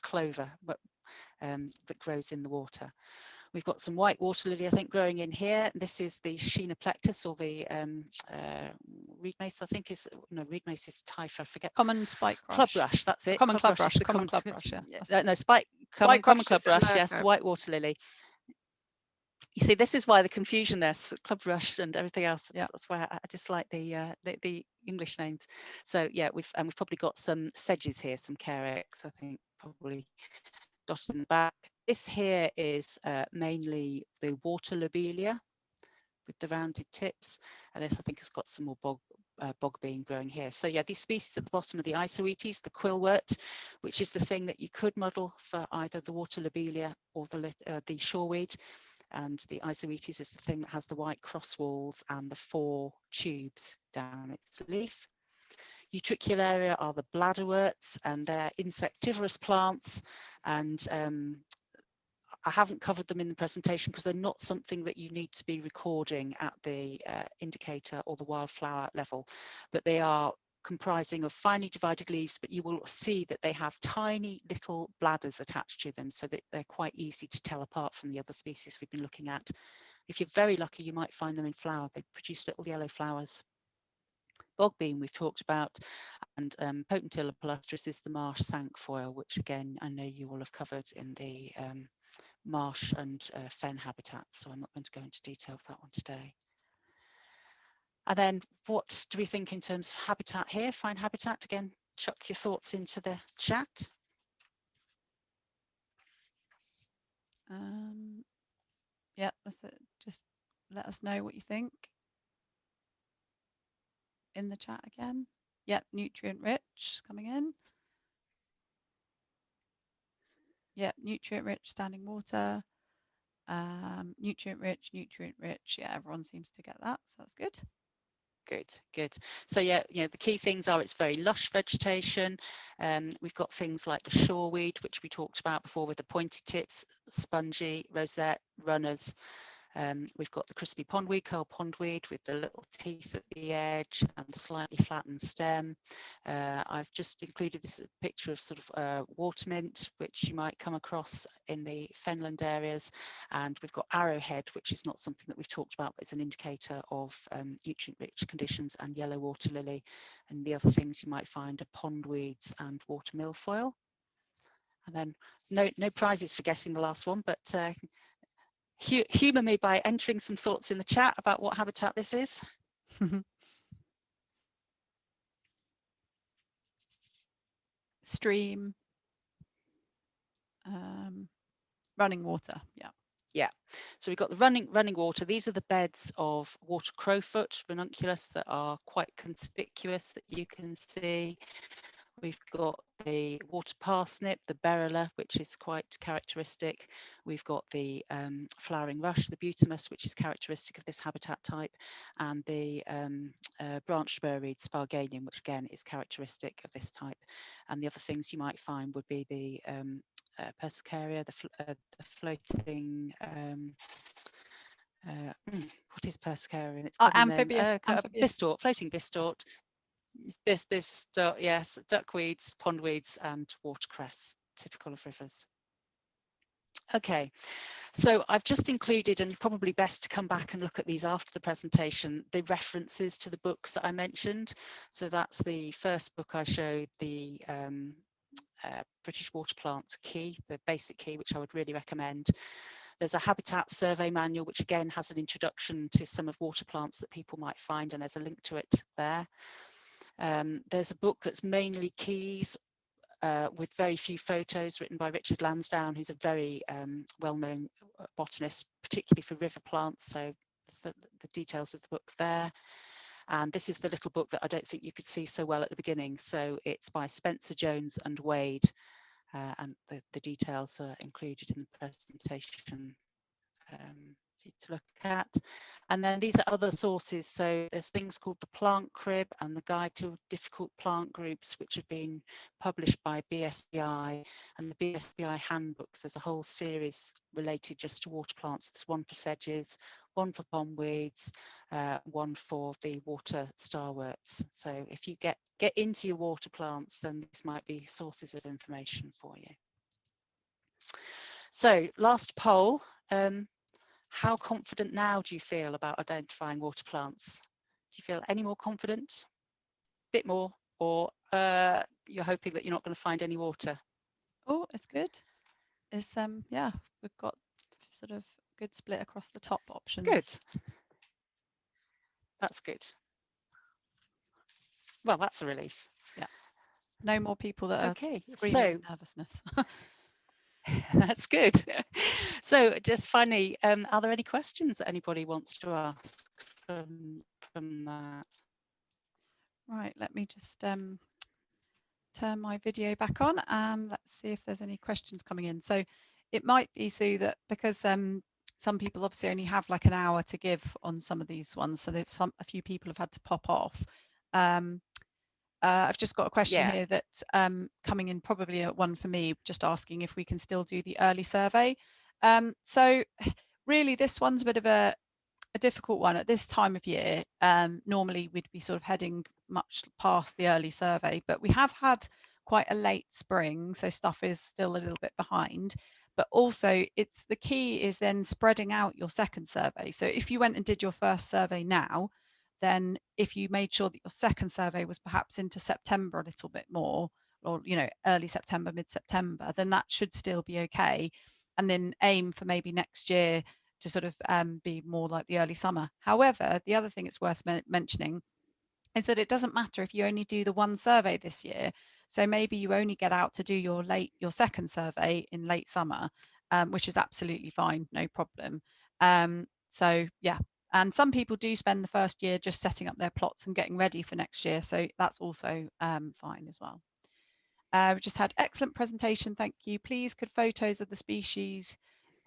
clover that grows in the water. We've got some white water lily, I think, growing in here. This is the Schenoplectus, or the reed mace, I think is, no, reed mace is typha, I forget. Common spike rush. Club rush, that's it. Common club rush, common club rush, yeah. No, common club rush, yes, the white water lily. You see, this is why the confusion there, club rush and everything else. Yeah. That's why I just like the English names. So yeah, we've probably got some sedges here, some carex, I think, probably dotted in the back. This here is mainly the water lobelia with the rounded tips, and this I think has got some more bogbean growing here. So yeah, these species at the bottom of the isoetes, the quillwort, which is the thing that you could model for either the water lobelia or the shoreweed. And the isoetes is the thing that has the white cross walls and the 4 tubes down its leaf. Utricularia are the bladderworts, and they're insectivorous plants, and I haven't covered them in the presentation because they're not something that you need to be recording at the indicator or the wildflower level, but they are comprising of finely divided leaves, but you will see that they have tiny little bladders attached to them, so that they're quite easy to tell apart from the other species we've been looking at. If you're very lucky, you might find them in flower. They produce little yellow flowers. Bogbean we've talked about, and Potentilla palustris is the marsh cinquefoil, which again I know you will have covered in the marsh and fen habitats, so I'm not going to go into detail of that one today. And then what do we think in terms of habitat here? Fine habitat, again, chuck your thoughts into the chat. Yeah, that's it. Just let us know what you think in the chat again. Yep, nutrient rich coming in. Yep, nutrient rich standing water. Nutrient rich. Yeah, everyone seems to get that, so that's good. Good. So yeah, the key things are it's very lush vegetation. We've got things like the shoreweed, which we talked about before, with the pointy tips, spongy, rosette, runners. We've got the crispy pondweed, curl pondweed, with the little teeth at the edge and the slightly flattened stem. I've just included this picture of sort of water mint, which you might come across in the fenland areas. And we've got arrowhead, which is not something that we've talked about, but it's an indicator of nutrient-rich conditions, and yellow water lily. And the other things you might find are pondweeds and water milfoil. And then no prizes for guessing the last one, but Humour me by entering some thoughts in the chat about what habitat this is. Stream, running water. Yeah, so we've got the running water. These are the beds of water crowfoot ranunculus that are quite conspicuous that you can see. We've got the water parsnip, the berylla, which is quite characteristic. We've got the flowering rush, the butamus, which is characteristic of this habitat type, and the branched burreed sparganium, which again is characteristic of this type. And the other things you might find would be the Persicaria, the floating, what is Persicaria? It's Amphibious. bistort, floating bistort. This, yes, duckweeds, pondweeds, and watercress, typical of rivers. Okay, so I've just included, and probably best to come back and look at these after the presentation, the references to the books that I mentioned. So that's the first book I showed, the British Water Plants Key, the basic key, which I would really recommend. There's a habitat survey manual, which again has an introduction to some of water plants that people might find, and there's a link to it there. There's a book that's mainly keys with very few photos, written by Richard Lansdowne, who's a very well-known botanist, particularly for river plants. So the details of the book there. And this is the little book that I don't think you could see so well at the beginning. So it's by Spencer Jones and Wade, and the details are included in the presentation for you to look at. And then these are other sources. So there's things called the Plant Crib and the Guide to Difficult Plant Groups, which have been published by BSBI, and the BSBI handbooks. There's a whole series related just to water plants. There's one for sedges, one for pondweeds, one for the water starworts. So if you get into your water plants, then this might be sources of information for you. So last poll. How confident now do you feel about identifying water plants? Do you feel any more confident? A bit more, or you're hoping that you're not going to find any water? Oh, it's good. It's yeah, we've got sort of good split across the top options. Good. That's good. Well, that's a relief. Yeah. No more people that are screaming in nervousness. That's good. So just finally, are there any questions that anybody wants to ask from that? Right, let me just turn my video back on and let's see if there's any questions coming in. So it might be, Sue, that because some people obviously only have like an hour to give on some of these ones, so there's a few people have had to pop off. I've just got a question here that's coming in, probably one for me, just asking if we can still do the early survey. So really this one's a bit of a difficult one at this time of year. Normally we'd be sort of heading much past the early survey, but we have had quite a late spring, so stuff is still a little bit behind. But also it's the key is then spreading out your second survey. So if you went and did your first survey now, then if you made sure that your second survey was perhaps into September a little bit more, or early September, mid-September, then that should still be okay. And then aim for maybe next year to sort of be more like the early summer. However, the other thing it's worth mentioning is that it doesn't matter if you only do the one survey this year. So maybe you only get out to do your second survey in late summer, which is absolutely fine, no problem. So yeah, and some people do spend the first year just setting up their plots and getting ready for next year. So that's also fine as well. We've just had excellent presentation, thank you. Please could photos of the species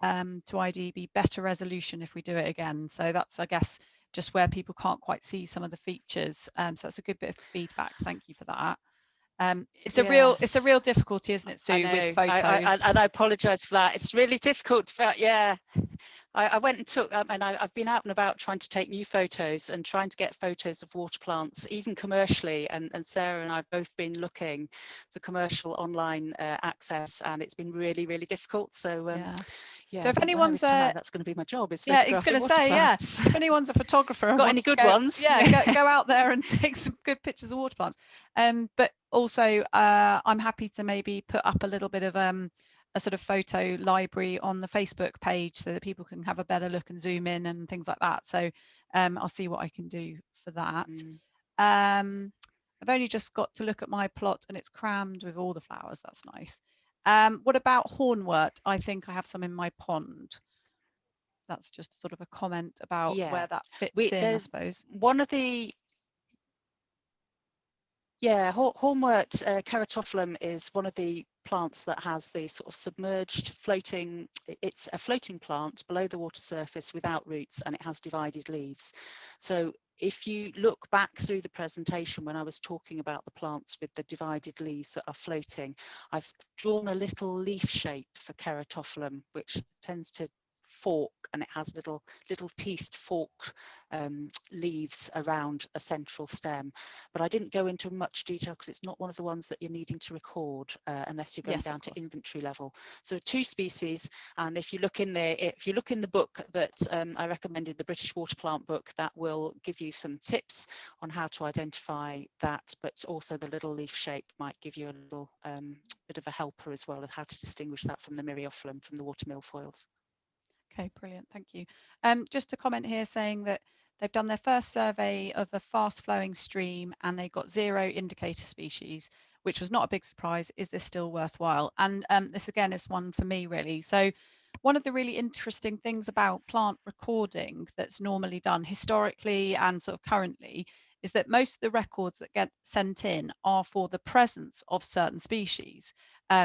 to ID be better resolution if we do it again? So that's, I guess, just where people can't quite see some of the features. So that's a good bit of feedback. Thank you for that. It's a real difficulty, isn't it, Sue, with photos? And I apologise for that. It's really difficult. I went and took, and I've been out and about trying to take new photos and trying to get photos of water plants, even commercially. And Sarah and I have both been looking for commercial online access, and it's been really, really difficult. So so if anyone's that's going to be my job. Is it's going to say if anyone's a photographer, got any good ones? Go out there and take some good pictures of water plants. But also, I'm happy to maybe put up a little bit of a sort of photo library on the Facebook page so that people can have a better look and zoom in and things like that. So I'll see what I can do for that. Mm. I've only just got to look at my plot and it's crammed with all the flowers. That's nice. What about hornwort? I think I have some in my pond. That's just sort of a comment about Yeah, where that fits in, I there's suppose. one of the Yeah, hornwort Caratophyllum is one of the plants that has the sort of submerged floating, it's a floating plant below the water surface without roots, and it has divided leaves. So if you look back through the presentation when I was talking about the plants with the divided leaves that are floating, I've drawn a little leaf shape for Caratophyllum, which tends to fork, and it has little teethed fork leaves around a central stem. But I didn't go into much detail because it's not one of the ones that you're needing to record unless you're going Yes, down of to course. inventory level. So 2 species, and if you look in the book that I recommended, the British Water Plant book, that will give you some tips on how to identify that, but also the little leaf shape might give you a little bit of a helper as well of how to distinguish that from the myriophyllum, from the water milfoils. Okay, brilliant. Thank you. Just a comment here saying that they've done their first survey of a fast flowing stream and they got 0 indicator species, which was not a big surprise. Is this still worthwhile? And this again is one for me really. So one of the really interesting things about plant recording that's normally done historically and sort of currently is that most of the records that get sent in are for the presence of certain species.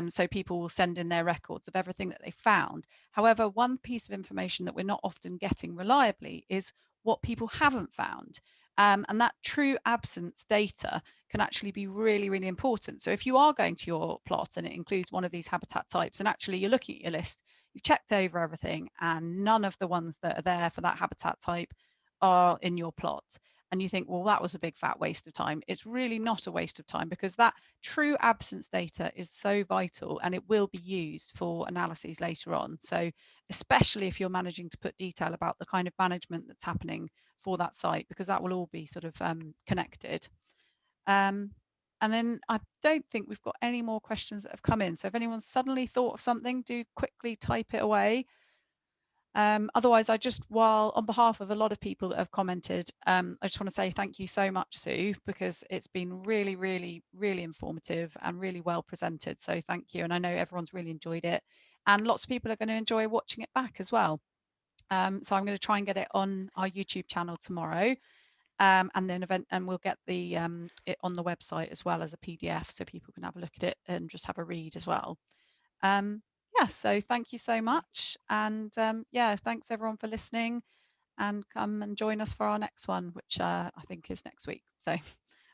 So people will send in their records of everything that they found. However, one piece of information that we're not often getting reliably is what people haven't found. And that true absence data can actually be really, really important. So if you are going to your plot and it includes one of these habitat types, and actually you're looking at your list, you've checked over everything and none of the ones that are there for that habitat type are in your plot, and you think, well, that was a big fat waste of time. It's really not a waste of time because that true absence data is so vital and it will be used for analyses later on. So especially if you're managing to put detail about the kind of management that's happening for that site, because that will all be sort of connected. And then I don't think we've got any more questions that have come in. So if anyone's suddenly thought of something, do quickly type it away. Otherwise, while on behalf of a lot of people that have commented, I just want to say thank you so much, Sue, because it's been really, really, really informative and really well presented. So thank you. And I know everyone's really enjoyed it. And lots of people are going to enjoy watching it back as well. So I'm going to try and get it on our YouTube channel tomorrow. And then we'll get it on the website as well as a PDF so people can have a look at it and just have a read as well. Yeah, so thank you so much. And yeah, thanks everyone for listening, and come and join us for our next one, which I think is next week. So,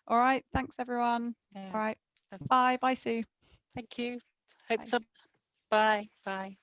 all right, thanks everyone. Yeah. All right, bye. Bye, Sue. Thank you. Hope Bye. so. Bye. Bye.